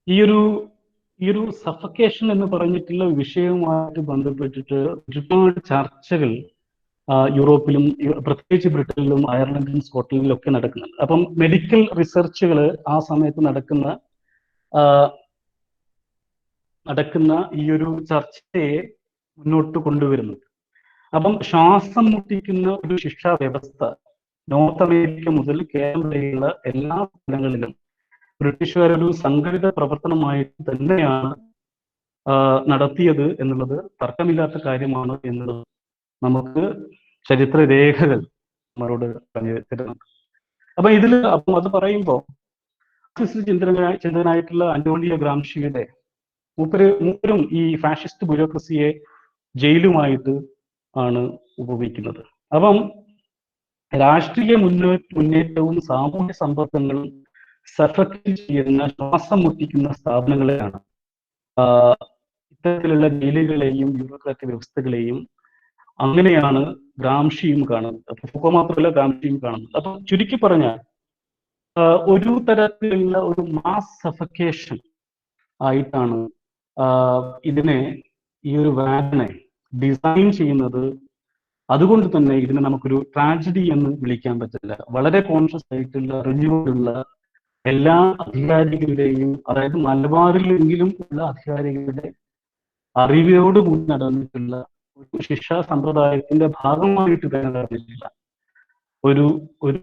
ഈ ഒരു സഫക്കേഷൻ എന്ന് പറഞ്ഞിട്ടുള്ള വിഷയവുമായിട്ട് ബന്ധപ്പെട്ടിട്ട് ഒരുപാട് ചർച്ചകൾ യൂറോപ്പിലും പ്രത്യേകിച്ച് ബ്രിട്ടനിലും അയർലൻഡിലും സ്കോട്ട്ലൻഡിലും ഒക്കെ നടക്കുന്നുണ്ട്. അപ്പം മെഡിക്കൽ റിസർച്ചുകൾ ആ സമയത്ത് നടക്കുന്ന ഈ ഒരു ചർച്ചയെ മുന്നോട്ട് കൊണ്ടുവരുന്നുണ്ട്. അപ്പം ശ്വാസം മുട്ടിക്കുന്ന ഒരു ശിക്ഷാ വ്യവസ്ഥ നോർത്ത് അമേരിക്ക മുതൽ കേരളം വരെയുള്ള എല്ലാ സ്ഥലങ്ങളിലും ബ്രിട്ടീഷുകാരൊരു സംഘടിത പ്രവർത്തനമായിട്ട് തന്നെയാണ് നടത്തിയത് എന്നുള്ളത് തർക്കമില്ലാത്ത കാര്യമാണ് എന്നുള്ളത് നമുക്ക് ചരിത്ര രേഖകൾ നമ്മളോട് പറഞ്ഞു തരുന്നുണ്ട്. അപ്പം അത് പറയുമ്പോൾ ചിന്തകനായിട്ടുള്ള അന്റോണിയോ ഗ്രാംഷിയുടെ മൂപ്പരും ഈ ഫാഷിസ്റ്റ് ബ്യൂറോക്രസിയെ ജയിലുമായിട്ട് ആണ് ഉപയോഗിക്കുന്നത്. അപ്പം രാഷ്ട്രീയ മുന്നേറ്റവും സാമൂഹ്യ സമ്പർക്കങ്ങളും സഫക്കേറ്റ് ചെയ്യുന്ന, ശ്വാസം മുട്ടിക്കുന്ന സ്ഥാപനങ്ങളെയാണ് ഇത്തരത്തിലുള്ള ജയിലുകളെയും ബ്യൂറോക്രാറ്റിക് വ്യവസ്ഥകളെയും അങ്ങനെയാണ് ഗ്രാംഷിയും കാണുന്നത്. അപ്പൊ ഫുക്കോ മാത്രമല്ല, ഗ്രാംഷിയും കാണുന്നത്. അപ്പൊ ചുരുക്കി പറഞ്ഞാൽ ഒരു തരത്തിലുള്ള ഒരു മാസ് സഫക്കേഷൻ ആയിട്ടാണ് ഇതിനെ, ഈ ഒരു വാഗനെ ഡിസൈൻ ചെയ്യുന്നത്. അതുകൊണ്ട് തന്നെ ഇതിനെ നമുക്കൊരു ട്രാജഡി എന്ന് വിളിക്കാൻ പറ്റില്ല. വളരെ കോൺഷ്യസ് ആയിട്ടുള്ള അറിഞ്ഞുകൊണ്ടുള്ള എല്ലാ അധികാരികളുടെയും, അതായത് മലബാറിലെങ്കിലും ഉള്ള അധികാരികളുടെ അറിവോടുകൂടി നടന്നിട്ടുള്ള ഒരു ശിക്ഷാ സമ്പ്രദായത്തിന്റെ ഭാഗമായിട്ട് തന്നെ നടന്നിട്ടുള്ള ഒരു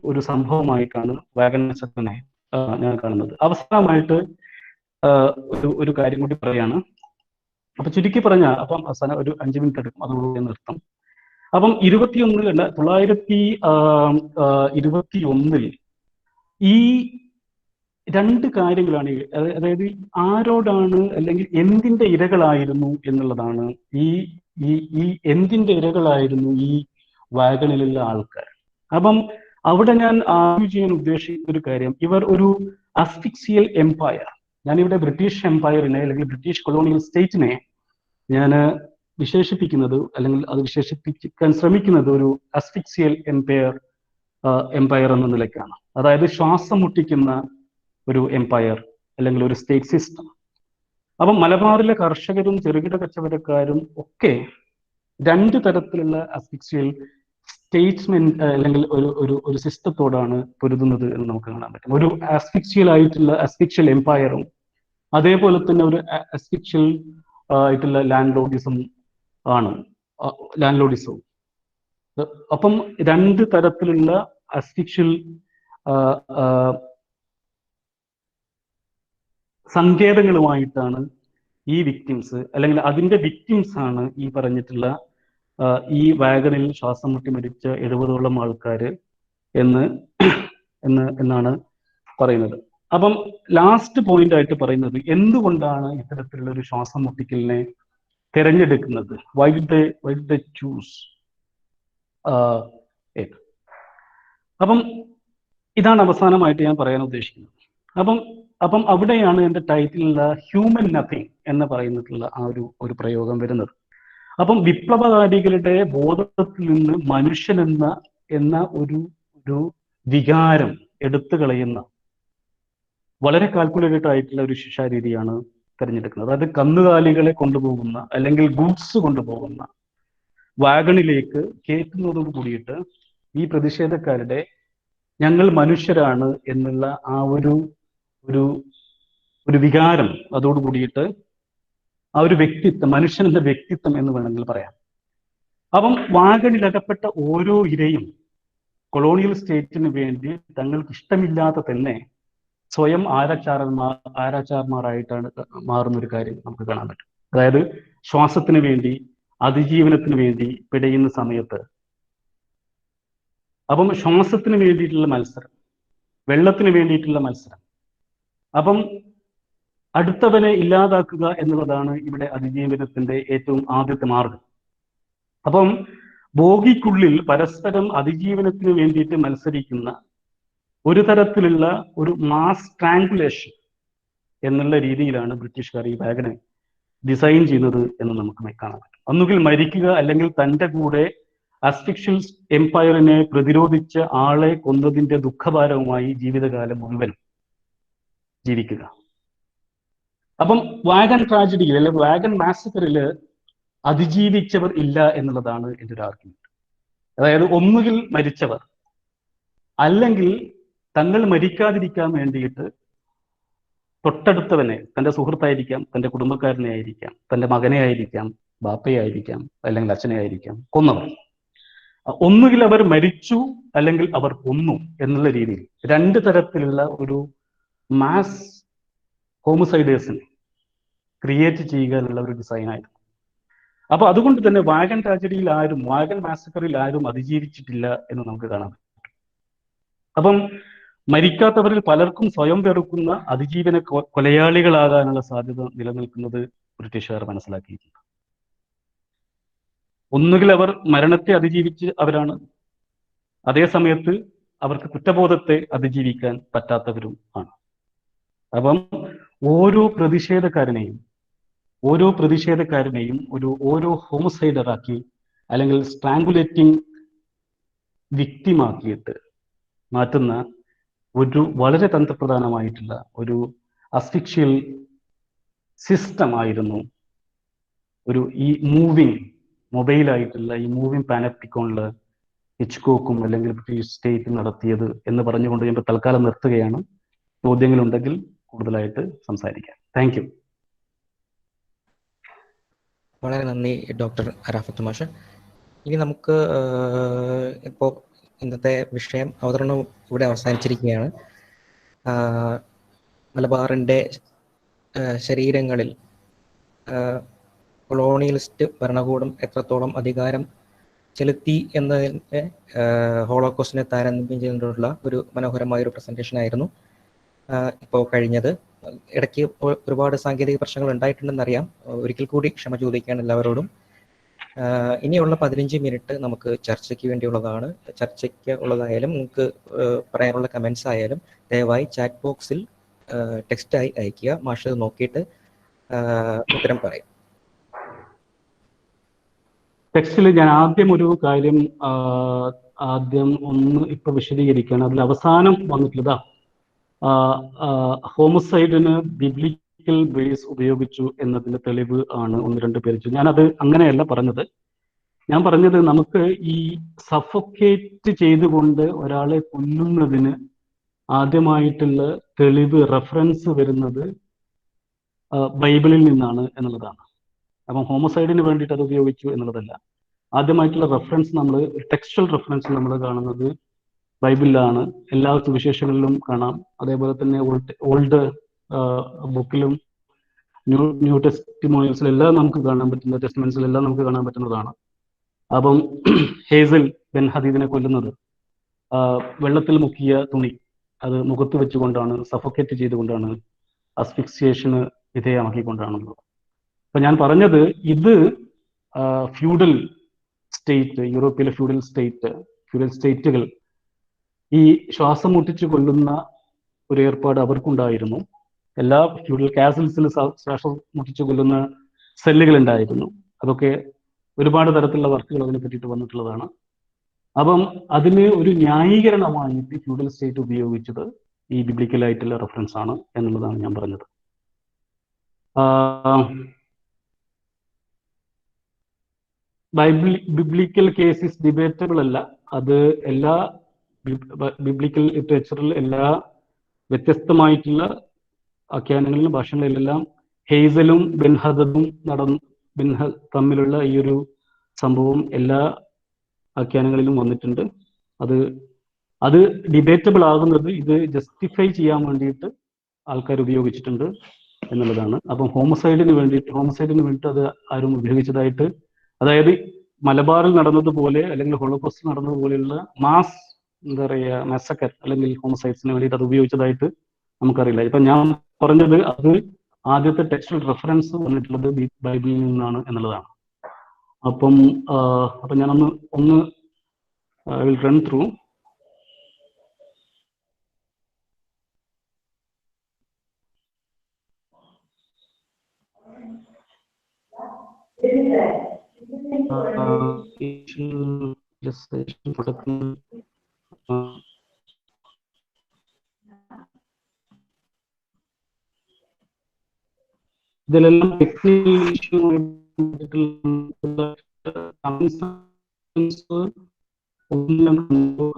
ഒരു സംഭവമായിട്ടാണ് വാഗൺ മാസക്കറിനെ ഞാൻ കാണുന്നത്. അവസാനമായിട്ട് ഒരു കാര്യം കൂടി പറയാണ്. അപ്പൊ ചുരുക്കി പറഞ്ഞ, അപ്പം അവസാനം ഒരു 5 മിനിറ്റ് എടുക്കും, അതുകൊണ്ട് നിർത്തും. അപ്പം 1921 ഈ രണ്ട് കാര്യങ്ങളാണ്, അതായത് ആരോടാണ് അല്ലെങ്കിൽ എന്തിന്റെ ഇരകളായിരുന്നു എന്നുള്ളതാണ്. ഈ ഈ ഈ എന്തിന്റെ ഇരകളായിരുന്നു ഈ വാഗണിലുള്ള ആൾക്കാർ. അപ്പം അവിടെ ഞാൻ ആർഗ്യൂ ചെയ്യാൻ ഉദ്ദേശിക്കുന്ന ഒരു കാര്യം, ഇവർ ഒരു അസ്ഫിക്സിയൽ എംപയർ, ഞാനിവിടെ ബ്രിട്ടീഷ് എംപയറിനെ അല്ലെങ്കിൽ ബ്രിട്ടീഷ് കൊളോണിയൽ സ്റ്റേറ്റിനെ ഞാൻ വിശേഷിപ്പിക്കുന്നത്, അല്ലെങ്കിൽ അത് വിശേഷിപ്പിക്കാൻ ശ്രമിക്കുന്നത് ഒരു അസ്ഫിക്സിയൽ എംപയർ എന്ന നിലയ്ക്കാണ്. അതായത് ശ്വാസം മുട്ടിക്കുന്ന ഒരു എംപയർ അല്ലെങ്കിൽ ഒരു സ്റ്റേറ്റ് സിസ്റ്റം. അപ്പം മലബാറിലെ കർഷകരും ചെറുകിട കച്ചവടക്കാരും ഒക്കെ രണ്ട് തരത്തിലുള്ള അസ്ഫിക്സിയൽ സ്റ്റേറ്റ്സ്മെന്റ് അല്ലെങ്കിൽ ഒരു സിസ്റ്റത്തോടാണ് പൊരുതുന്നത് എന്ന് നമുക്ക് കാണാൻ പറ്റും. ഒരു അസ്ഫിക്ഷ്യൽ എംപയറും അതേപോലെ തന്നെ ഒരു അസ്ഫിക്ഷ്യൽ ആയിട്ടുള്ള ലാൻഡ് ലോഡിസവും. അപ്പം രണ്ട് തരത്തിലുള്ള അസ്ഫിക്ഷ്യൽ സങ്കേതങ്ങളുമായിട്ടാണ് ഈ വിക്ടിംസ്, അല്ലെങ്കിൽ അതിന്റെ വിക്ടിംസ് ആണ് ഈ പറഞ്ഞിട്ടുള്ള ഈ വാഗണിൽ ശ്വാസം മുട്ടി മരിച്ച 70ഓളം ആൾക്കാര് എന്നാണ് പറയുന്നത്. അപ്പം ലാസ്റ്റ് പോയിന്റ് ആയിട്ട് പറയുന്നത്, എന്തുകൊണ്ടാണ് ഇത്തരത്തിലുള്ള ഒരു ശ്വാസം മുട്ടിക്കലിനെ തിരഞ്ഞെടുക്കുന്നത്? Why did they choose it? അപ്പം ഇതാണ് അവസാനമായിട്ട് ഞാൻ പറയാൻ ഉദ്ദേശിക്കുന്നത്. അപ്പം അവിടെയാണ് എൻ്റെ ടൈറ്റിലുള്ള ഹ്യൂമൻ നത്തിങ് എന്ന് പറയുന്നിട്ടുള്ള ആ ഒരു പ്രയോഗം വരുന്നത്. അപ്പം വിപ്ലവകാരികളുടെ ബോധത്തിൽ നിന്ന് മനുഷ്യൻ എന്ന ഒരു വികാരം എടുത്തു കളയുന്ന വളരെ കാൽക്കുലേറ്റഡ് ആയിട്ടുള്ള ഒരു ശിക്ഷാരീതിയാണ് തിരഞ്ഞെടുക്കുന്നത്. അതായത് കന്നുകാലികളെ കൊണ്ടുപോകുന്ന അല്ലെങ്കിൽ ഗൂഡ്സ് കൊണ്ടുപോകുന്ന വാഗണിലേക്ക് കയറ്റുന്നതോട് കൂടിയിട്ട് ഈ പ്രതിഷേധക്കാരുടെ ഞങ്ങൾ മനുഷ്യരാണ് എന്നുള്ള ആ ഒരു വികാരം അതോട് കൂടിയിട്ട് ആ ഒരു വ്യക്തിത്വം, മനുഷ്യന്റെ വ്യക്തിത്വം എന്ന് വേണമെങ്കിൽ പറയാം. അപ്പം വാഗണിലകപ്പെട്ട ഓരോ ഇരയും കൊളോണിയൽ സ്റ്റേറ്റിന് വേണ്ടി തങ്ങൾക്ക് ഇഷ്ടമില്ലാതെ തന്നെ സ്വയം ആരാച്ചാർമാരായിട്ടാണ് മാറുന്ന ഒരു കാര്യം നമുക്ക് കാണാൻ പറ്റും. അതായത് ശ്വാസത്തിന് വേണ്ടി, അതിജീവനത്തിന് വേണ്ടി പിടയുന്ന സമയത്ത്, അപ്പം ശ്വാസത്തിന് വേണ്ടിയിട്ടുള്ള മത്സരം, വെള്ളത്തിന് വേണ്ടിയിട്ടുള്ള മത്സരം, അപ്പം അടുത്തവനെ ഇല്ലാതാക്കുക എന്നുള്ളതാണ് ഇവിടെ അതിജീവനത്തിന്റെ ഏറ്റവും ആദ്യത്തെ മാർഗം. അപ്പം ബോഗിക്കുള്ളിൽ പരസ്പരം അതിജീവനത്തിന് വേണ്ടിയിട്ട് മത്സരിക്കുന്ന ഒരു തരത്തിലുള്ള ഒരു മാസ് സ്ട്രാങ്കുലേഷൻ എന്നുള്ള രീതിയിലാണ് ബ്രിട്ടീഷുകാർ ഈ വാഗനെ ഡിസൈൻ ചെയ്യുന്നത് എന്ന് നമുക്ക് കാണാൻ പറ്റും. ഒന്നുകിൽ മരിക്കുക, അല്ലെങ്കിൽ തൻ്റെ കൂടെ അസ്ഫിക്ഷ്യൽ എംപയറിനെ പ്രതിരോധിച്ച ആളെ കൊന്നതിന്റെ ദുഃഖഭാരവുമായി ജീവിതകാലം മുഴുവൻ ജീവിക്കുക. അപ്പം വാഗൺ ട്രാജഡിയിൽ അല്ലെങ്കിൽ വാഗൺ മാസക്കറിൽ അതിജീവിച്ചവർ ഇല്ല എന്നുള്ളതാണ് എൻ്റെ ഒരു ആർഗ്യുമെന്റ്. അതായത് ഒന്നുകിൽ മരിച്ചവർ, അല്ലെങ്കിൽ തങ്ങൾ മരിക്കാതിരിക്കാൻ വേണ്ടിയിട്ട് തൊട്ടടുത്തവനെ, തൻ്റെ സുഹൃത്തായിരിക്കാം, തൻ്റെ കുടുംബക്കാരനെ ആയിരിക്കാം, തൻ്റെ മകനെ ആയിരിക്കാം, ബാപ്പയെ ആയിരിക്കാം, അല്ലെങ്കിൽ അച്ഛനെ ആയിരിക്കാം കൊന്നവർ. ഒന്നുകിൽ അവർ മരിച്ചു, അല്ലെങ്കിൽ അവർ കൊന്നു എന്നുള്ള രീതിയിൽ രണ്ട് തരത്തിലുള്ള ഒരു മാസ് ഹോമിസൈഡേഴ്സിനെ ക്രിയേറ്റ് ചെയ്യുക എന്നുള്ള ഒരു ഡിസൈനായിരുന്നു. അപ്പൊ അതുകൊണ്ട് തന്നെ വാഗൺ ട്രാജഡിയിൽ വാഗൺ മാസക്കറിൽ ആരും അതിജീവിച്ചിട്ടില്ല എന്ന് നമുക്ക് കാണാൻ പറ്റും. അപ്പം മരിക്കാത്തവരിൽ പലർക്കും സ്വയം വെറുക്കുന്ന അതിജീവന കൊലയാളികളാകാനുള്ള സാധ്യത നിലനിൽക്കുന്നത് ബ്രിട്ടീഷുകാർ മനസ്സിലാക്കിയിട്ടുണ്ട്. ഒന്നുകിൽ അവർ മരണത്തെ അതിജീവിച്ച് അവരാണ്, അതേ സമയത്ത് അവർക്ക് കുറ്റബോധത്തെ അതിജീവിക്കാൻ പറ്റാത്തവരും ആണ്. അപ്പം ഓരോ പ്രതിഷേധക്കാരനെയും ഓരോ ഹോമസൈഡറാക്കി അല്ലെങ്കിൽ സ്ട്രാങ്കുലേറ്റിംഗ് വിക്ടിമാക്കിയിട്ട് മാറ്റുന്ന ഒരു വളരെ തന്ത്രപ്രധാനമായിട്ടുള്ള ഒരു അസ്ഫിക്ഷ്യൽ സിസ്റ്റം ആയിരുന്നു ഈ മൊബൈലായിട്ടുള്ള ഈ മൂവിങ് പാനപ്റ്റിക്കോണില് ഹിച്ച്കോക്കും അല്ലെങ്കിൽ ബ്രിട്ടീഷ് സ്റ്റേറ്റ് നടത്തിയത് എന്ന് പറഞ്ഞുകൊണ്ട് ഞാൻ തൽക്കാലം നിർത്തുകയാണ്. ചോദ്യങ്ങളുണ്ടെങ്കിൽ കൂടുതലായിട്ട് സംസാരിക്കാം. Thank you. വളരെ നന്ദി ഡോക്ടർ റാഫത്ത് മാഷ്. ഇനി നമുക്ക് ഇപ്പോൾ ഇന്നത്തെ വിഷയം അവതരണം ഇവിടെ അവസാനിച്ചിരിക്കുകയാണ്. മലബാറിൻ്റെ ശരീരങ്ങളിൽ കൊളോണിയലിസ്റ്റ് ഭരണകൂടം എത്രത്തോളം അധികാരം ചെലുത്തി എന്നതിൻ്റെ ഹോളോകോസ്റ്റിനെ താരതമ്യം ചെയ്തുകൊണ്ടുള്ള ഒരു മനോഹരമായ ഒരു പ്രസൻറ്റേഷൻ ആയിരുന്നു ഇപ്പോൾ കഴിഞ്ഞത്. ഇടയ്ക്ക് ഒരുപാട് സാങ്കേതിക പ്രശ്നങ്ങൾ ഉണ്ടായിട്ടുണ്ടെന്നറിയാം. ഒരിക്കൽ കൂടി ക്ഷമ ചോദിക്കുകയാണ് എല്ലാവരോടും. ഇനിയുള്ള 15 മിനിറ്റ് നമുക്ക് ചർച്ചയ്ക്ക് വേണ്ടിയുള്ളതാണ്. ചർച്ചയ്ക്ക് ഉള്ളതായാലും നിങ്ങൾക്ക് പറയാനുള്ള കമൻസ് ആയാലും ദയവായി ചാറ്റ് ബോക്സിൽ ടെക്സ്റ്റായി അയയ്ക്കുക. മാഷ് നോക്കിയിട്ട് ഉത്തരം പറയും. ടെക്സ്റ്റിൽ ഞാൻ ആദ്യം ഒരു കാര്യം ഒന്ന് ഇപ്പൊ വിശദീകരിക്കുകയാണ്. അതിൽ അവസാനം വന്നിട്ടുള്ളതാ ഹോമസൈഡിന് ബിബ്ലിക്കൽ ബേസ് ഉപയോഗിച്ചു എന്നതിന്റെ തെളിവ് ആണ് 1-2 പേര്. ഞാനത് അങ്ങനെയല്ല പറഞ്ഞത്. ഞാൻ പറഞ്ഞത് നമുക്ക് ഈ സഫോക്കേറ്റ് ചെയ്തുകൊണ്ട് ഒരാളെ കൊല്ലുന്നതിന് ആദ്യമായിട്ടുള്ള തെളിവ് റെഫറൻസ് വരുന്നത് ബൈബിളിൽ നിന്നാണ് എന്നുള്ളതാണ്. അപ്പം ഹോമസൈഡിന് വേണ്ടിയിട്ട് അത് ഉപയോഗിച്ചു എന്നുള്ളതല്ല. ആദ്യമായിട്ടുള്ള റെഫറൻസ് ടെക്സ്റ്റൽ റെഫറൻസ് നമ്മൾ കാണുന്നത് ബൈബിളിലാണ്. എല്ലാ സുവിശേഷങ്ങളിലും കാണാം. അതേപോലെ തന്നെ ഓൾഡ് ബുക്കിലും ന്യൂ ടെസ്റ്റിമോണിയൽസിലെല്ലാം നമുക്ക് കാണാൻ പറ്റുന്ന ടെസ്റ്റ്മെന്റ്സിലെല്ലാം നമുക്ക് കാണാൻ പറ്റുന്നതാണ്. അപ്പം ഹേസൽ ബെൻ ഹദീദിനെ കൊല്ലുന്നത് വെള്ളത്തിൽ മുക്കിയ തുണി അത് മുഖത്ത് വെച്ചുകൊണ്ടാണ്, സഫോക്കേറ്റ് ചെയ്തുകൊണ്ടാണ്, അസ്ഫിക്സിയേഷന് വിധേയമാക്കിക്കൊണ്ടാണുള്ളത്. അപ്പൊ ഞാൻ പറഞ്ഞത് ഇത് ഫ്യൂഡൽ സ്റ്റേറ്റ്, യൂറോപ്പിലെ ഫ്യൂഡൽ സ്റ്റേറ്റുകൾ ഈ ശ്വാസം മുട്ടിച്ച് കൊല്ലുന്ന ഒരു ഏർപ്പാട് അവർക്കുണ്ടായിരുന്നു. എല്ലാ ഫ്യൂഡൽ കാസിൽസിലും ശ്വാസം മുട്ടിച്ച് കൊല്ലുന്ന സെല്ലുകൾ ഉണ്ടായിരുന്നു. അതൊക്കെ ഒരുപാട് തരത്തിലുള്ള വർക്കുകൾ അതിനെ പറ്റിയിട്ട് വന്നിട്ടുള്ളതാണ്. അപ്പം അതിന് ഒരു ന്യായീകരണമായിട്ട് ഫ്യൂഡൽ സ്റ്റേറ്റ് ഉപയോഗിച്ചത് ഈ ബിബ്ലിക്കലായിട്ടുള്ള റെഫറൻസ് ആണ് എന്നുള്ളതാണ് ഞാൻ പറഞ്ഞത്. ബിബ്ലിക്കൽ കേസസ് ഡിബേറ്റബിൾ അല്ല. അത് എല്ലാ ബിബ്ലിക്കൽ ലിറ്ററേച്ചറിൽ എല്ലാ വ്യത്യസ്തമായിട്ടുള്ള ആഖ്യാനങ്ങളിലും ഭാഷകളിലെല്ലാം ഹെയ്സലും ബെൻഹദും തമ്മിലുള്ള ഈ ഒരു സംഭവം എല്ലാ ആഖ്യാനങ്ങളിലും വന്നിട്ടുണ്ട്. അത് ഡിബേറ്റബിൾ ആകുന്നത് ഇത് ജസ്റ്റിഫൈ ചെയ്യാൻ വേണ്ടിയിട്ട് ആൾക്കാർ ഉപയോഗിച്ചിട്ടുണ്ട് എന്നുള്ളതാണ്. അപ്പം ഹോമസൈഡിന് വേണ്ടിയിട്ട് അത് ആരും ഉപയോഗിച്ചതായിട്ട്, അതായത് മലബാറിൽ നടന്നതുപോലെ അല്ലെങ്കിൽ ഹോളോകോസ്റ്റിൽ നടന്നതുപോലെയുള്ള മെസക്കർ അല്ലെങ്കിൽ ഹോമസൈഡ്സിന് വേണ്ടിയിട്ട് അത് ഉപയോഗിച്ചതായിട്ട് നമുക്കറിയില്ല. ഇപ്പൊ ഞാൻ പറഞ്ഞത് അത് ആദ്യത്തെ ടെക്സ്റ്റൽ റെഫറൻസ് വന്നിട്ടുള്ളത് ബൈബിളിൽ നിന്നാണ് എന്നുള്ളതാണ്. അപ്പം ഞാനൊന്ന് I will run through. ഇതിലെല്ലാം ടെക്നിക്കൽ ഇഷ്യൂ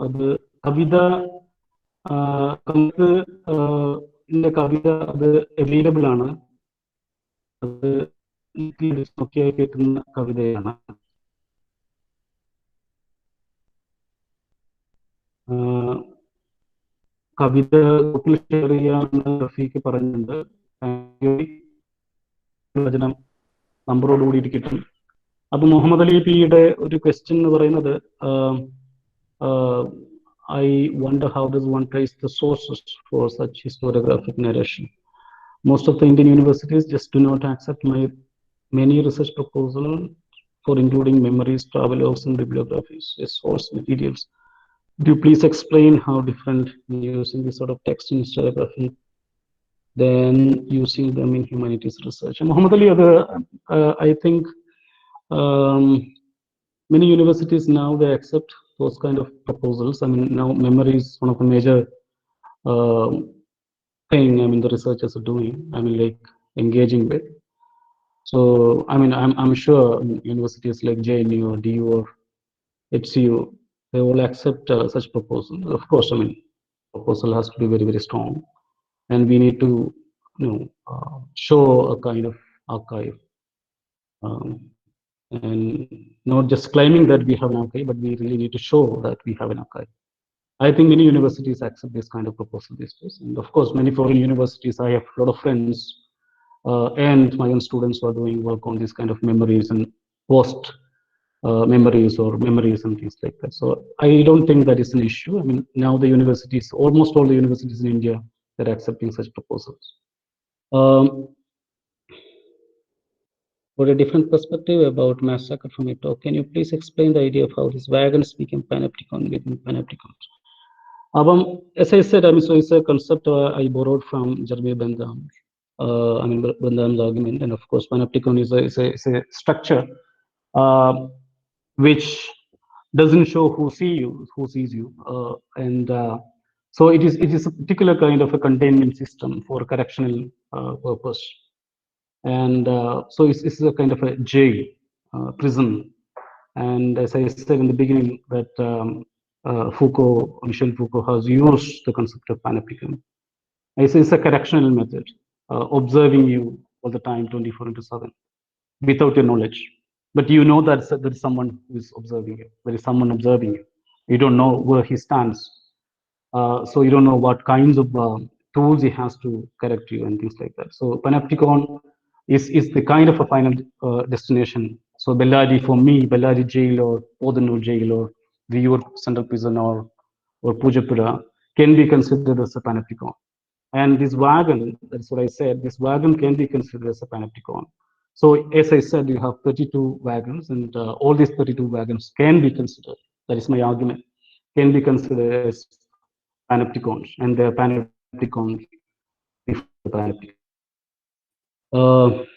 അത് കവിത അത് അവൈലബിൾ ആണ്. അത് നോക്കിയാൽ കേൾക്കുന്ന കവിതയാണ്. കവിത ഷെയർ ചെയ്യാമെന്ന് റഫീഖ് പറഞ്ഞിട്ടുണ്ട്. വചനം നമ്പറോടുകൂടി കിട്ടും. അപ്പൊ മുഹമ്മദ് അലി പിയുടെ ഒരു ക്വസ്റ്റ്യൻ എന്ന് പറയുന്നത്, I wonder how does one trace the sources for such historiographic narration? Most of the Indian universities just do not accept many research proposals for including memories, travelogues, and bibliographies as source materials. Do you please explain how different using this sort of text in historiography than using them in humanities research. And Muhammad Ali, I think many universities now they accept those kind of proposals. I mean, now memory is one of the major thing. I mean, the researchers are doing. I mean, like engaging with. So, I mean, I'm sure universities like JNU or DU or HCU, they will accept such proposals. Of course, I mean, proposal has to be very, very strong, and we need to, show a kind of archive, and not just claiming that we have an archive, but we really need to show that we have an archive. I think many universities accept this kind of proposal these days, and of course, many foreign universities. I have a lot of friends and my own students who are doing work on this kind of memories and post memories or memories and things like that. So I don't think that is an issue. I mean, now the universities, almost all the universities in India, they're accepting such proposals. For a different perspective about massacre from your talk, can you please explain the idea of how these wagons became panopticon within panopticons? As I said, I mean, so it's a concept I borrowed from Jeremy Bentham. I mean, Bentham's argument, and of course, panopticon is a structure which doesn't show who sees you, and so it is a particular kind of a containment system for correctional purpose, and so it's a kind of a jail, prison, and as I said in the beginning that Michel Foucault has used the concept of panopticon. It's a correctional method, observing you all the time, 24/7, without your knowledge. But you know that there is someone who is observing you. There is someone observing you. You don't know where he stands. So you don't know what kinds of tools he has to correct you and things like that. So panopticon is the kind of a final destination. So Bellary, for me, Bellary jail or Podanur jail or Viyur Central Prison or Pujapura can be considered as a panopticon. And this wagon, that's what I said, this wagon can be considered as a panopticon. So as I said, you have 32 wagons, and all these 32 wagons can be considered, that is my argument, can be considered as panopticons, and they're panopticons before the panopticon.